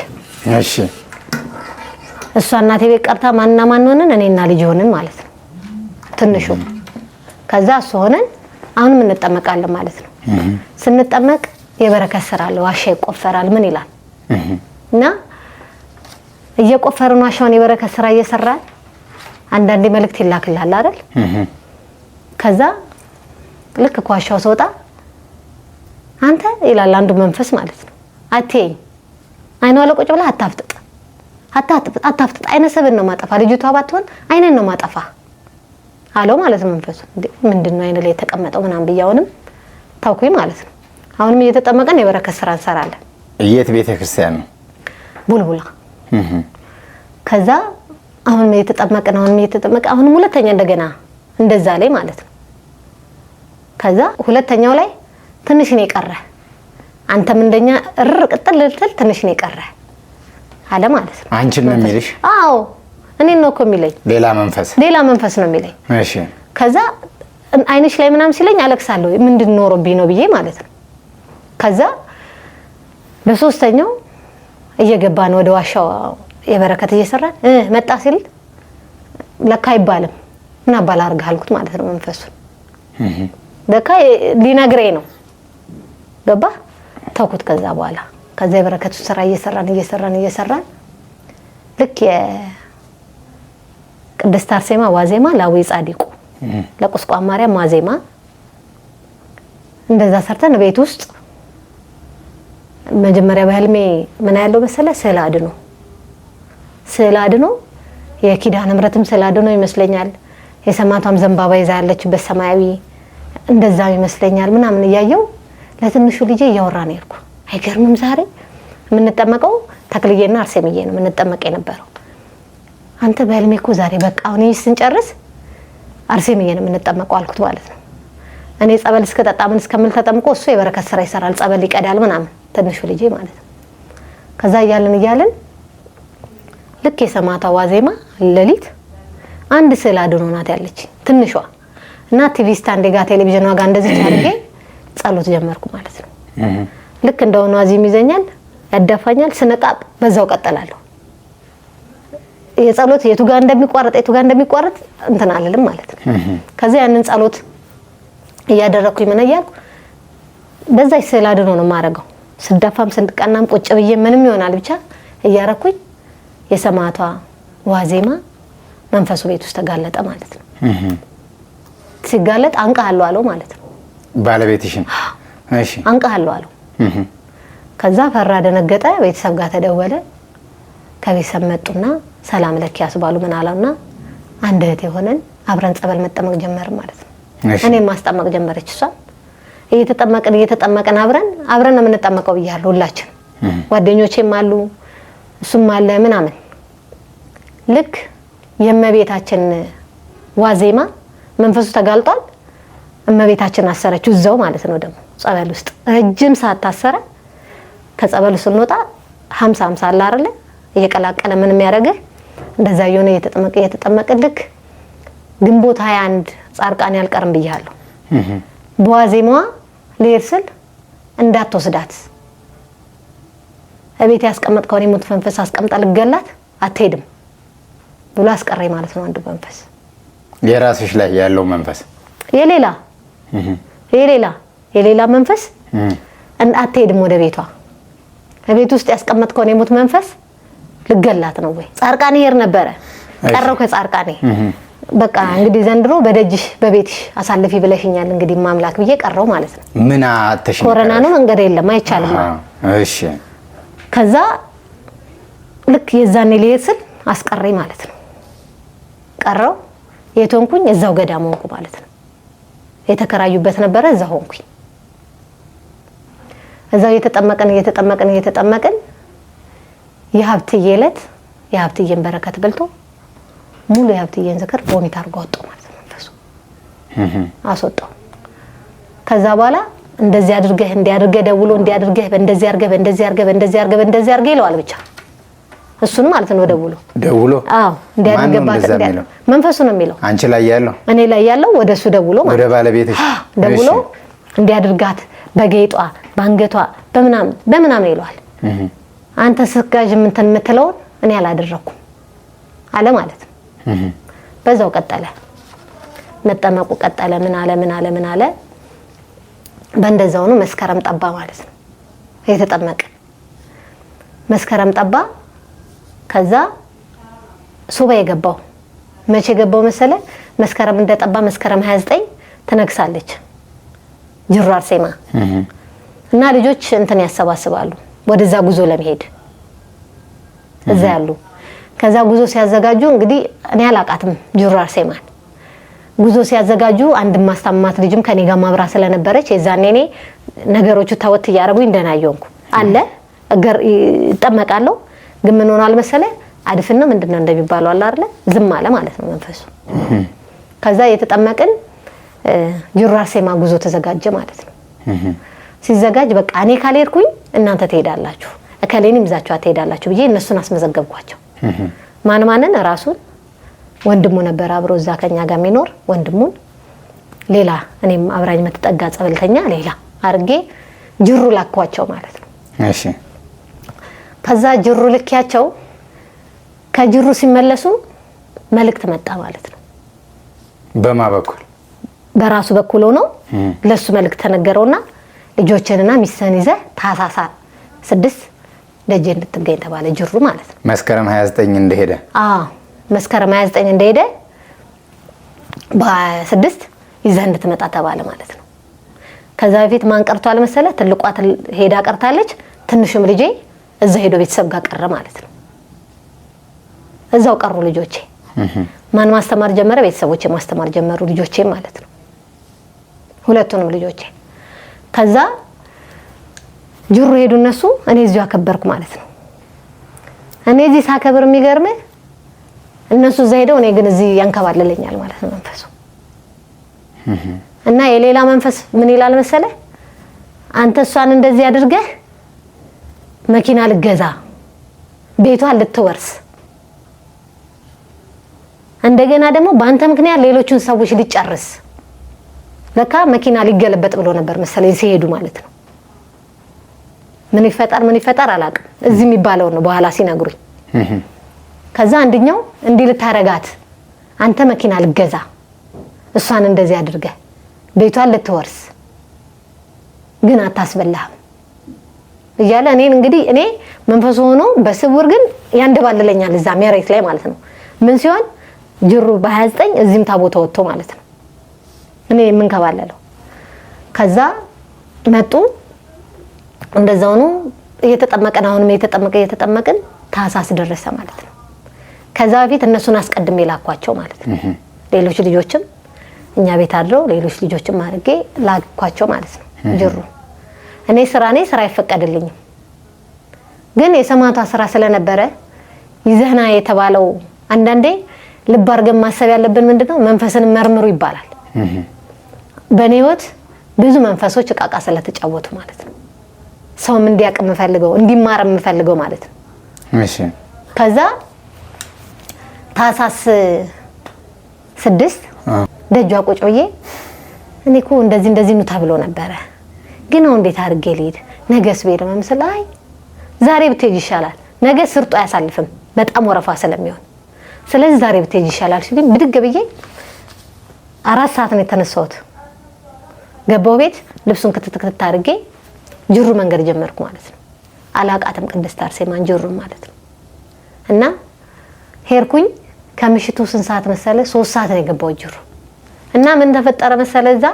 እሺ እሷ እናቴ ቤት ቀርታ ማንና ማን ሆነን እኔና ልጅ ሆነን ማለት ነው ትንሹ። ከዛ እሱ ሆነን አሁንም እንጠመቃለን ማለት ነው። ስንጠመቅ የበረከት ስራ አለ። ዋሻ ይቆፈራል ምን ይላል እና እየቆፈርን ዋሻውን የበረከት ስራ እየሰራን አንዳንዴ መልእክት ይላክልሃል አይደል? ከዛ ልክ ኳሻው ሰውጣ አንተ ይላል አንዱ መንፈስ ማለት ነው። አትይ አይኗ ለቆጭ ብላ አታፍጥጥ አይነ ሰብን ነው ማጠፋ ልጅቷ ባትሆን አይነን ነው ማጠፋ አለው ማለት ነው መንፈሱ። ምንድነው አይነ ላይ የተቀመጠው ምናምን ብያውንም ታውኩኝ ማለት ነው። አሁንም እየተጠመቀን የበረከት ስራ እንሰራለን። የት ቤተክርስቲያን ነው? ቡልቡላ። ከዛ አሁን የተጠመቀን አሁን ሁለተኛ እንደገና እንደዛ ላይ ማለት ነው። ከዛ ሁለተኛው ላይ ትንሽ ነው የቀረ አንተም እንደኛ ቅጥል ትንሽ ነው የቀረ አለ ማለት ነው። አንቺን ነው የሚልሽ? አዎ እኔን ነው እኮ የሚለኝ። ሌላ መንፈስ ነው የሚለኝ። እሺ ከዛ አይንሽ ላይ ምናምን ሲለኝ አለቅሳለሁ። ምንድን ኖሮብኝ ነው ብዬ ማለት ነው። ከዛ በሶስተኛው እየገባን ወደ ዋሻው የበረከት እየሰራን መጣ ሲል ለካ አይባልም ምን አባል አድርገህ አልኩት ማለት ነው። መንፈሱ ለካ ሊነግረኝ ነው ገባ ተውኩት። ከዛ በኋላ ከዛ የበረከቱ ስራ እየሰራን ልክ የቅድስት አርሴማ ዋዜማ ላዊ ጻዲቁ ለቁስቋም ማርያም ዋዜማ እንደዛ ሰርተን ቤት ውስጥ መጀመሪያ በህልሜ ምን ያለው መሰለ ስዕል አድኖ የኪዳነ ምሕረትም ስዕል አድኖ ይመስለኛል። የሰማቷም ዘንባባ ይዛ ያለችበት ሰማያዊ እንደዛ ይመስለኛል ምናምን እያየው ለትንሹ ልጄ እያወራ ነው ያልኩ። አይገርምም? ዛሬ የምንጠመቀው ተክልዬና አርሴምዬ ነው የምንጠመቅ የነበረው። አንተ በህልሜ እኮ ዛሬ በቃ አሁን ስንጨርስ አርሴምዬ ነው የምንጠመቀው አልኩት ማለት ነው። እኔ ጸበል እስከጠጣ ምን እስከምል ተጠምቆ እሱ የበረከት ስራ ይሰራል፣ ጸበል ይቀዳል ምናምን ትንሹ ልጄ ማለት ነው። ከዛ እያልን ልክ የሰማዕቷ ዋዜማ ሌሊት አንድ ስዕል አድኖ ናት ያለች ትንሿ እና ቲቪ ስታንድ ጋር ቴሌቪዥን ጋር እንደዚህ አድርጌ ጸሎት ጀመርኩ ማለት ነው። ልክ እንደሆነ አዚም ይዘኛል፣ ያዳፋኛል፣ ስነቃቅ በዛው ቀጥላለሁ። የጸሎት የቱ ጋር እንደሚቋረጥ እንትን አልልም ማለት ነው። ከዛ ያንን ጸሎት እያደረኩኝ ምን እያልኩ በዛይ ስዕል አድኖ ነው የማደርገው። ስደፋም ስንቀናም ቁጭ ብዬ ምንም ይሆናል ብቻ እያረኩኝ የሰማዕቷ ዋዜማ መንፈሱ ቤት ውስጥ ተጋለጠ ማለት ነው። ሲጋለጥ አንቀሃለሁ አለው ማለት ነው ባለቤትሽን። እሺ አንቀሃለሁ አለው። ከዛ ፈራ ደነገጠ። ቤተሰብ ጋር ተደወለ። ከቤተሰብ መጡና ሰላም ለኪ ያስባሉ ምን አላውና አንድ እህት የሆነን አብረን ጸበል መጠመቅ ጀመር ማለት ነው። እኔ ማስጠመቅ ጀመረች እሷ። እየተጠመቀን አብረን ነው የምንጠመቀው ብያለሁ ሁላችን። ጓደኞቼም አሉ እሱም አለ ምናምን። ልክ የእመቤታችን ዋዜማ መንፈሱ ተጋልጧል። እመቤታችን አሰረችው እዛው ማለት ነው። ደግሞ ጸበል ውስጥ ረጅም ሰዓት ታሰረ። ከጸበሉ ስንወጣ 50 አለ አይደለ እየቀላቀለ ምንም ያደረገ እንደዛ የሆነ እየተጠመቀ ልክ ግንቦት 21 ጻርቃን ያልቀርም ብያለሁ። በዋዜማዋ ልሄድ ስል እንዳትወስዳት እቤት ያስቀመጥከው የሞት መንፈስ አስቀምጣ ልገላት አትሄድም ብሎ አስቀረኝ ማለት ነው። አንዱ መንፈስ የራስሽ ላይ ያለው መንፈስ የሌላ መንፈስ አትሄድም ወደ ቤቷ። ቤት ውስጥ ያስቀመጥከው የሞት መንፈስ ልገላት ነው ወይ ጻርቃኔ ሄር ነበረ ቀረው ከጻርቃኔ በቃ እንግዲህ ዘንድሮ በደጅሽ በቤትሽ አሳልፊ ብለሽኛል እንግዲህ ማምላክ ብዬ ቀረው ማለት ነው። ምን አተሽ ኮሮና ነው መንገድ የለም አይቻልም። እሺ ከዛ ልክ የዛኔ ልሄድ ስል አስቀረኝ ማለት ነው። ቀረው የቶንኩኝ እዛው ገዳም ሆንኩ ማለት ነው። የተከራዩበት ነበረ እዛው ሆንኩኝ። እዛው እየተጠመቀን የሀብትዬ ዕለት የሀብትዬን በረከት በልቶ ሙሉ የሀብትዬን ዝክር ቦሚት አድርጎ ወጣ ማለት ነው። መንፈሱ አስወጣው። ከዛ በኋላ እንደዚህ አድርገህ እንዲያድርገህ ደውሎ እንዲያድርገህ በእንደዚህ አድርገህ ይለዋል ብቻ እሱን ማለት ነው። ደውሎ አዎ እንዲያድርገህ መንፈሱ ነው የሚለው። አንቺ ላይ ያለው እኔ ላይ ያለው ወደሱ ደውሎ ማለት ወደ ባለቤትሽ ደውሎ እንዲያድርጋት በጌጧ ባንገቷ በምናምን ይለዋል። አንተ ስጋጅ ምንተን የምትለውን እኔ አላደረኩም አለ ማለት ነው። በዛው ቀጠለ መጠመቁ ቀጠለ። ምን አለ በእንደዛው ነው። መስከረም ጠባ ማለት ነው የተጠመቀ መስከረም ጠባ። ከዛ ሱባኤ ገባው። መቼ ገባው መሰለ? መስከረም እንደጠባ መስከረም 29 ትነግሳለች ጅሩ አርሴማ እና ልጆች እንትን ያሰባስባሉ ወደዛ ጉዞ ለመሄድ እዛ ያሉ። ከዛ ጉዞ ሲያዘጋጁ እንግዲህ እኔ አላቃትም ጅሩ አርሴማን። ጉዞ ሲያዘጋጁ አንድ ማስታማት ልጅም ከኔ ጋር ማብራ ስለነበረች የዛኔ እኔ ነገሮቹ ተወት ያረጉኝ እንደናየውንኩ አለ እገር ይጠመቃለሁ ግን ምን ሆኗል መሰለ አድፍን ነው ምንድነው እንደሚባለው አለ አይደል ዝም አለ ማለት ነው መንፈሱ ከዛ የተጠመቅን ጅሩ አርሴማ ጉዞ ተዘጋጀ ማለት ነው ሲዘጋጅ በቃ እኔ ካልሄድኩኝ እናንተ ትሄዳላችሁ እከሌንም ይዛችሁ ትሄዳላችሁ ብዬ እነሱን አስመዘገብኳቸው ማንማንን ራሱን ወንድሙ ነበር አብሮ እዛ ከኛ ጋር የሚኖር ወንድሙን ሌላ እኔም አብራኝ መተጠጋ ጸበልተኛ ሌላ አርጌ ጅሩ ላኳቸው ማለት ነው እሺ ከዛ ጅሩ ልክያቸው ከጅሩ ሲመለሱ መልእክት መጣ ማለት ነው በማበኩል በራሱ በኩል ሆኖ ለሱ መልእክት ተነገረውና ልጆችንና ሚስትን ይዘ ታሳሳ 6 ደጀ እንድትገኝ ተባለ ጅሩ ማለት ነው መስከረም 29 እንደሄደ መስከረም 29 እንደሄደ በ6 ይዘህ እንድትመጣ ተባለ ማለት ነው ከዛ በፊት ማን ቀርቷል መሰለ ትልቋ ሄዳ ቀርታለች ትንሽም ልጄ እዛ ሄዶ ቤተሰብ ጋር ቀረ ማለት ነው እዛው ቀሩ ልጆቼ ማን ማስተማር ጀመረ ቤተሰቦቼ ማስተማር ጀመሩ ልጆቼ ማለት ነው ሁለቱንም ልጆቼ ከዛ ጅሩ ሄዱ እነሱ እኔ እዚሁ አከበርኩ ማለት ነው እኔ እዚህ ሳከብር የሚገርም እነሱ እዛ ሄደው እኔ ግን እዚህ ያንከባለለኛል ማለት ነው መንፈሱ እና የሌላ መንፈስ ምን ይላል መሰለ አንተ እሷን እንደዚህ አድርገህ መኪና ልገዛ ቤቷን ልትወርስ እንደገና ደግሞ በአንተ ምክንያት ሌሎችን ሰዎች ሊጨርስ ለካ መኪና ሊገለበጥ ብሎ ነበር መሰለኝ ሲሄዱ ማለት ነው ምን ይፈጠር አላውቅም እዚህ የሚባለው ነው በኋላ ሲነግሩኝ ከዛ አንደኛው እንዲህ ልታረጋት አንተ መኪና ልገዛ እሷን እንደዚህ አድርገህ ቤቷን ልትወርስ ግን አታስበላህም እያለ እኔን እንግዲህ እኔ መንፈሱ ሆኖ በስውር ግን ያንደባልለኛል እዛ መሬት ላይ ማለት ነው ምን ሲሆን ጅሩ በ29 እዚህም ታቦታ ወጥቶ ማለት ነው እኔ ምን ከባለለው ከዛ መጡ እንደዛው ነው እየተጠመቀን አሁንም እየተጠመቅን ታሳስ ደረሰ ማለት ነው ከዛ በፊት እነሱን አስቀድሜ ላኳቸው ማለት ነው ሌሎች ልጆችም እኛ ቤት አድረው ሌሎች ልጆችም አድርጌ ላኳቸው ማለት ነው ጅሩ እኔ ስራ አይፈቀድልኝም ግን የሰማቷ ስራ ስለነበረ ይዘህና የተባለው አንዳንዴ ልብ አርገን ማሰብ ያለብን ምንድነው መንፈስን መርምሩ ይባላል በኔዎት ብዙ መንፈሶች ቃቃ ስለተጫወቱ ማለት ነው ሰውም እንዲያቀም ፈልገው እንዲማርም ፈልገው ማለት ነው እሺ ከዛ ታሳስ 6 ደጇ ቁጭ ብዬ እኔኮ እንደዚህ ነው ተብሎ ነበር ግን ነው እንዴት አድርጌ ልሂድ ነገስ ቤት መምሰል አይ ዛሬ ብትሄጂ ይሻላል ነገ ስርጦ ያሳልፍም በጣም ወረፋ ስለሚሆን ስለዚህ ዛሬ ብትሄጂ ይሻላል ሲሉኝ ብድግ ብዬ 4 ሰዓት ነው የተነሳሁት ገባው ቤት ልብሱን ክትትክት አድርጌ ጅሩ መንገድ ጀመርኩ ማለት ነው አላቃተም ቅድስት አርሴማን ጅሩ ማለት ነው እና ሄርኩኝ ከምሽቱ 3 ሰዓት መሰለ 3 ሰዓት ነው የገባው ጅሩ እና ምን ተፈጠረ መሰለ እዛ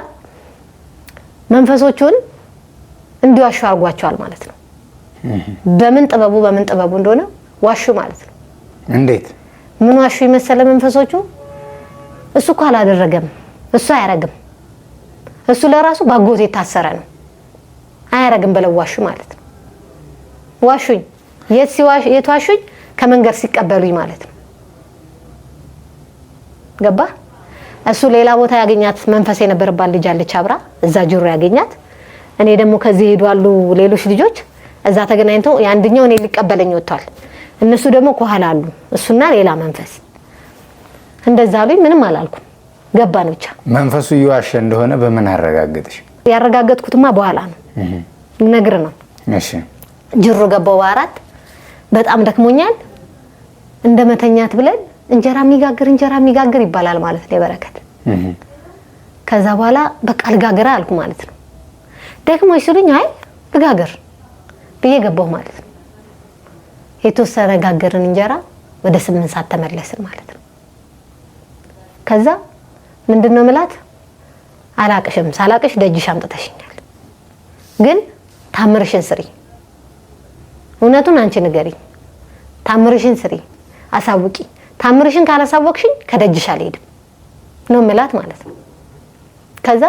መንፈሶቹን እንዲዋሹ አርጓቸዋል ማለት ነው በምን ጥበቡ እንደሆነ ዋሹ ማለት ነው እንዴት ምን ዋሹ ይመሰለ መንፈሶቹ እሱ እኮ አላደረገም እሱ አያረግም እሱ ለራሱ ባጎት የታሰረ ነው አያረግም ብለው ዋሹ ማለት ነው ዋሹኝ የትዋሹኝ ከመንገር ሲቀበሉኝ ማለት ነው ገባ እሱ ሌላ ቦታ ያገኛት መንፈስ የነበረባት ልጅ አለች አብራ እዛ ጅሩ ያገኛት እኔ ደግሞ ከዚህ ሄዷሉ ሌሎች ልጆች እዛ ተገናኝተው ያንድኛው እኔ ሊቀበለኝ ወጣል እነሱ ደግሞ ከኋላ አሉ እሱና ሌላ መንፈስ እንደዛ አሉኝ ምንም አላልኩም ገባን ብቻ መንፈሱ ይዋሽ እንደሆነ በምን አረጋግጥሽ ያረጋግጥኩትማ በኋላ ነው ነግር ነው እሺ ጅሩ ገባው በአራት በጣም ደክሞኛል እንደመተኛት ብለን እንጀራ የሚጋግር ይባላል ማለት ነው በረከት ከዛ በኋላ በቃ ልጋግራ አልኩ ማለት ነው ደግሞ ይስሉኝ አይ ልጋግር ብዬ ገባው ማለት ነው የተወሰነ ጋገርን እንጀራ ወደ 8 ሰዓት ተመለስን ማለት ነው ከዛ ምንድነው ምላት አላቅሽም ሳላቅሽ ደጅሽ አምጥተሽኛል ግን ታምርሽን ስሪ እውነቱን አንቺ ንገሪ ታምርሽን ስሪ አሳውቂ ታምርሽን ካላሳወቅሽኝ ከደጅሽ አልሄድም ነው ምላት ማለት ነው ከዛ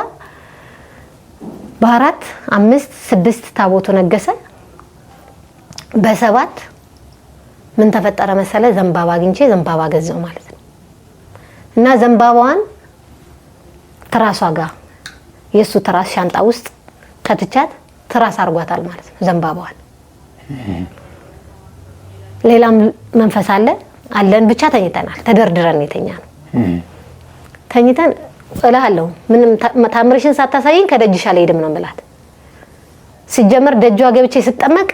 በ4 5 6 ታቦቱ ነገሰ በሰባት ምን ተፈጠረ መሰለ ዘንባባ አግኝቼ ዘንባባ ገዛው ማለት ነው። እና ዘንባባዋን ትራሷ ጋር የሱ ትራስ ሻንጣ ውስጥ ከትቻት ትራስ አርጓታል ማለት ነው ዘንባባዋን። ሌላም መንፈስ አለን ብቻ ተኝተናል። ተደርድረን የተኛ ነው። ተኝተን እላለሁ ምንም ታምርሽን ሳታሳይኝ ከደጅሽ አልሄድም ነው የምላት። ሲጀመር ደጇ ገብቼ ስጠመቅ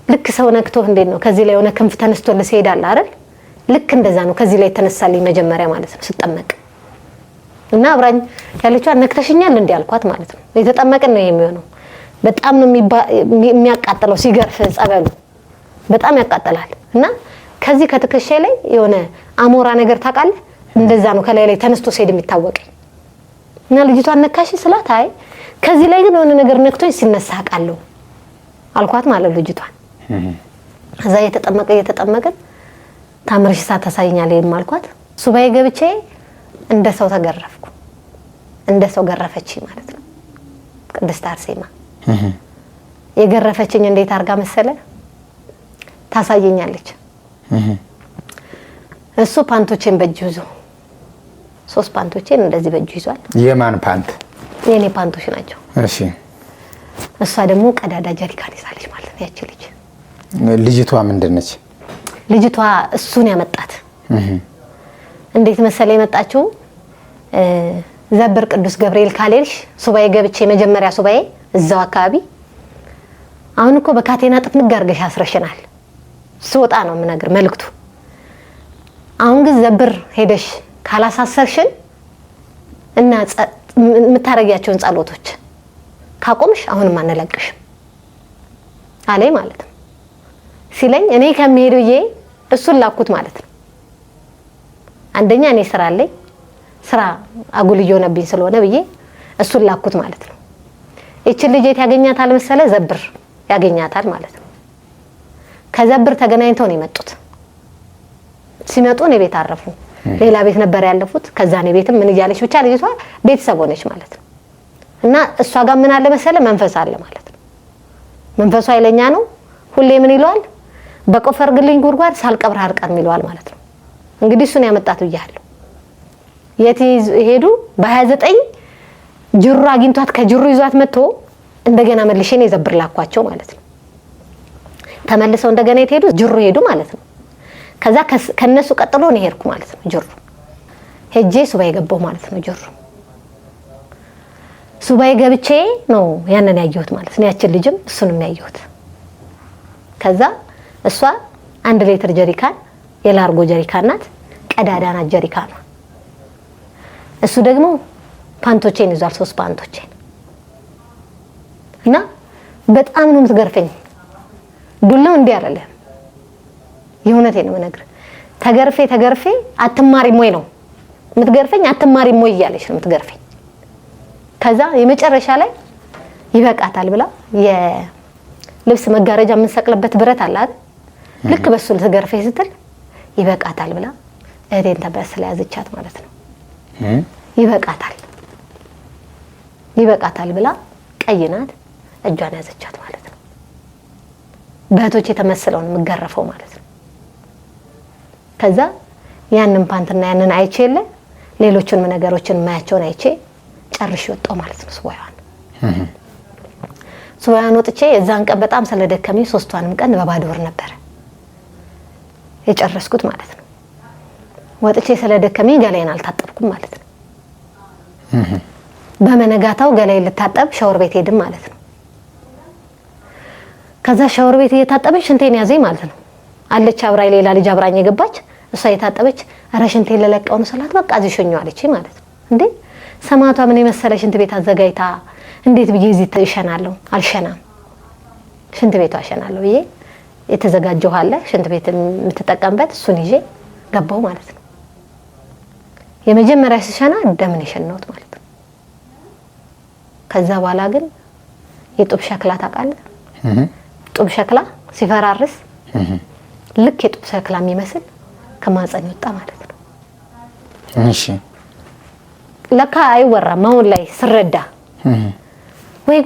ልክ ሰው ነክቶ እንዴት ነው ከዚህ ላይ ሆነ ክንፍ ተነስቶ ለሰይዳል አይደል? ልክ እንደዛ ነው ከዚህ ላይ ተነሳልኝ መጀመሪያ ማለት ነው ስጠመቅ። እና አብራኝ ያለችው ነክተሽኛል እንዴ አልኳት ማለት ነው። የተጠመቅን ነው የሚሆነው። በጣም ነው የሚያቃጥለው ሲገርፍ ጸበሉ በጣም ያቃጥላል። እና ከዚህ ከትከሻ ላይ የሆነ አሞራ ነገር ታውቃለህ? እንደዛ ነው ከላይ ላይ ተነስቶ ሰይድ የሚታወቀኝ። እና ልጅቷን ነካሽ ስላት አይ ከዚህ ላይ ግን የሆነ ነገር ነክቶኝ ሲነሳ አውቃለሁ አልኳት ማለት ልጅቷን። እዛ የተጠመቀን ታምርሽ ሳታሳይኛለህ የማልኳት ሱባኤ ገብቼ እንደ ሰው ተገረፍኩ። እንደ ሰው ገረፈች ማለት ነው ቅድስት አርሴማ። የገረፈችኝ እንዴት አርጋ መሰለ ታሳየኛለች። እሱ ፓንቶቼን በእጁ ይዞ 3 ፓንቶቼን እንደዚህ በእጁ ይዟል። የማን ፓንት? የኔ ፓንቶች ናቸው። እሺ። እሷ ደግሞ ቀዳዳ ጀሪካን ይዛለች ማለት ነው ያቺ ልጅ። ልጅቷ ምንድነች? ልጅቷ እሱን ያመጣት እንዴት መሰለ የመጣችው ዘብር ቅዱስ ገብርኤል ካሌልሽ ሱባኤ ገብቼ መጀመሪያ ሱባኤ እዛው አካባቢ አሁን እኮ በካቴና ጥፍንግ አርገሽ አስረሽናል ስወጣ ነው የምነግር መልክቱ። አሁን ግን ዘብር ሄደሽ ካላሳሰርሽን እና የምታረጊያቸውን ጸሎቶች ካቆምሽ አሁንም አንለቅሽም አለኝ ማለት ነው። ሲለኝ እኔ ከመሄድ ብዬ እሱን ላኩት ማለት ነው። አንደኛ እኔ ስራ አለኝ ስራ አጉልዮ ነብኝ ስለሆነ ብዬ እሱን ላኩት ማለት ነው። እቺ ልጅ ያገኛታል መሰለ ዘብር ያገኛታል ማለት ነው። ከዘብር ተገናኝተው ነው የመጡት። ሲመጡ ነው ቤት አረፉ። ሌላ ቤት ነበር ያለፉት። ከዛ ነው ቤትም ምን ይያለሽ ብቻ ልጅቷ ቤተሰብ ሆነች ማለት ነው። እና እሷ ጋር ምን አለ መሰለ መንፈስ አለ ማለት ነው። መንፈሱ ኃይለኛ ነው። ሁሌ ምን ይሏል በቆፈርግልኝ ጉድጓድ ሳልቀብር አርቀር ይሏል ማለት ነው። እንግዲህ እሱን ያመጣት ይያለው የት ሄዱ በ29 ጅሩ አግኝቷት ከጅሩ ይዟት መጥቶ እንደገና መልሼ ነው ዘብር ላኳቸው ማለት ነው። ተመልሰው እንደገና ሄዱ ጅሩ ሄዱ ማለት ነው። ከዛ ከነሱ ቀጥሎ ነው ሄድኩ ማለት ነው። ጅሩ ሄጄ ሱባኤ ገባሁ ማለት ነው። ጅሩ ሱባኤ ገብቼ ነው ያንን ያየሁት ማለት ነው። ያችን ልጅም እሱንም ያየሁት። ከዛ እሷ 1 ሊትር ጀሪካን የላርጎ ጀሪካን ናት። ቀዳዳ ናት ጀሪካኗ። እሱ ደግሞ ፓንቶቼን ይዟል 3 ፓንቶቼን። እና በጣም ነው የምትገርፈኝ። ዱላው እንዲህ አይደለም የእውነቴን ነው የምነግርህ። ተገርፌ አትማሪም ወይ ነው የምትገርፈኝ። አትማሪም ወይ እያለች ነው የምትገርፈኝ። ከዛ የመጨረሻ ላይ ይበቃታል ብላ የልብስ መጋረጃ የምንሰቅልበት ብረት አለ አይደል? ልክ በሱ ልትገርፈኝ ስትል ይበቃታል ብላ እህቴን ተበስላ ያዘቻት ማለት ነው። ይበቃታል ብላ ቀይ ናት እጇን ያዘቻት ማለት ነው። በእህቶቼ ተመስለውን የምገረፈው ማለት ነው። ከዛ ያንን ፓንትና ያንን አይቼ የለ ሌሎችን ነገሮችን ማያቸውን አይቼ ጨርሼ ወጣው ማለት ነው። ሱባኤን ወጥቼ የዛን ቀን በጣም ስለደከመኝ 3ቷንም ቀን በባዶ ወር ነበር የጨረስኩት ማለት ነው። ወጥቼ ስለደከመኝ ገላዬን አልታጠብኩም ማለት ነው። በመነጋታው ገላዬን ልታጠብ ሻወር ቤት ሄድም ማለት ነው። ከዛ ሻወር ቤት እየታጠበች ሽንቴን ያዘኝ ማለት ነው። አለች አብራይ ሌላ ልጅ አብራኝ የገባች እሷ እየታጠበች ኧረ ሽንቴን ለለቀው ነው ስላት በቃ እዚህ ሸኘው አለች ማለት ነው። እንዴ ሰማቷ ምን የመሰለ ሽንት ቤት አዘጋጅታ እንዴት ብዬ እዚህ ተሸናለሁ? አልሸናም ሽንት ቤቷ አሸናለሁ ብዬ የተዘጋጀው አለ ሽንት ቤት የምትጠቀምበት እሱን ይዤ ገባው ማለት ነው። የመጀመሪያ ሲሸና ደምን የሸናውት ማለት ነው። ከዛ በኋላ ግን የጡብ ሸክላ ታውቃለህ? ጡብ ሸክላ ሲፈራርስ ልክ የጡብ ሸክላ የሚመስል ከማህፀን ወጣ ማለት ነው። እሺ ለካ አይወራም። አሁን ላይ ስረዳ ወይ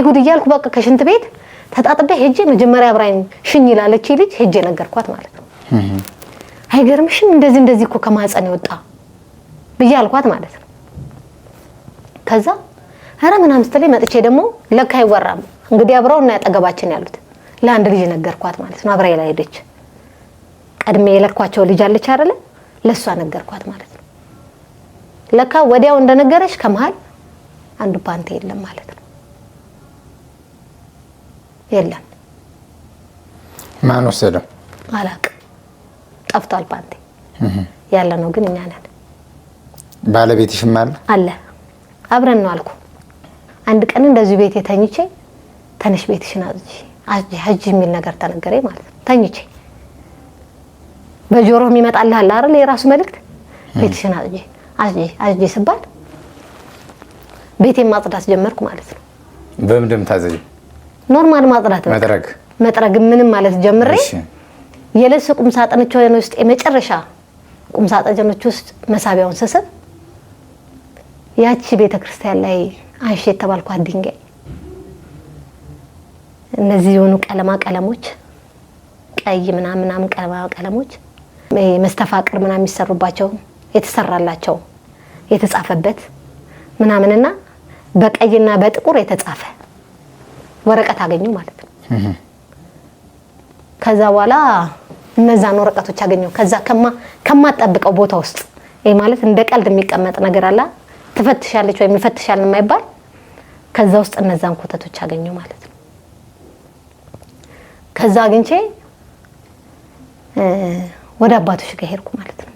ጉድ እያልኩ በቃ ከሽንት ቤት ተጣጥቤ ሄጄ መጀመሪያ አብራኝ ሽኝ ላለች ልጅ ሄጄ ነገርኳት ማለት ነው። አይገርምሽም እንደዚህ እኮ ከማህፀን ይወጣ ብዬ አልኳት ማለት ነው። ከዛ አረ ምናምን ስትለኝ መጥቼ ደግሞ ለካ አይወራም እንግዲህ አብረውና ያጠገባችን ያሉት ለአንድ ልጅ ነገርኳት ማለት ነው። አብራይ ላይ ሄደች ቀድሜ የለኳቸው ልጅ አለች አይደለ ለሷ ነገርኳት ማለት ነው። ለካ ወዲያው እንደነገረች ከመሃል አንዱ ፓንቴ የለም ማለት ነው። የለም ማን ወሰደው አላውቅም ጠፍቷል ፓንቴ ያለ ነው ግን እኛ ነን። ባለቤትሽም አለ አብረን ነው አልኩ። አንድ ቀን እንደዚህ ቤት ተኝቼ ተነሽ ቤትሽን አጅ የሚል ነገር ተነገረኝ ማለት ነው። ተኝቼ በጆሮ የሚመጣልህ አለ አይደል የራሱ መልእክት ቤትሽን አጅ ሲባል ቤቴን ማጽዳት ጀመርኩ ማለት ነው። በምንድን ታዘይ ኖርማል ማጽዳት መጥረግ ምንም ማለት ጀምሬ የለስ ቁም ሳጥኖች ውስጥ የመጨረሻ ቁም ሳጥኖች ውስጥ መሳቢያውን ስስብ ያቺ ቤተክርስቲያን ላይ አንሺ የተባልኳት ድንጋይ እነዚህ የሆኑ ቀለሞች ቀይ ምናምን ቀለሞች መስተፋቅር ምናምን የሚሰሩባቸው የተሰራላቸው የተጻፈበት ምናምንና በቀይና በጥቁር የተጻፈ ወረቀት አገኙ ማለት ነው። ከዛ በኋላ እነዛን ወረቀቶች አገኘው። ከዛ ከማጠብቀው ቦታ ውስጥ ይሄ ማለት እንደ ቀልድ የሚቀመጥ ነገር አለ ተፈትሻለች ወይ የሚፈትሻል የማይባል ከዛ ውስጥ እነዛን ኮተቶች አገኘው ማለት ነው። ከዛ አግኝቼ ወደ አባቶች ጋር ሄድኩ ማለት ነው።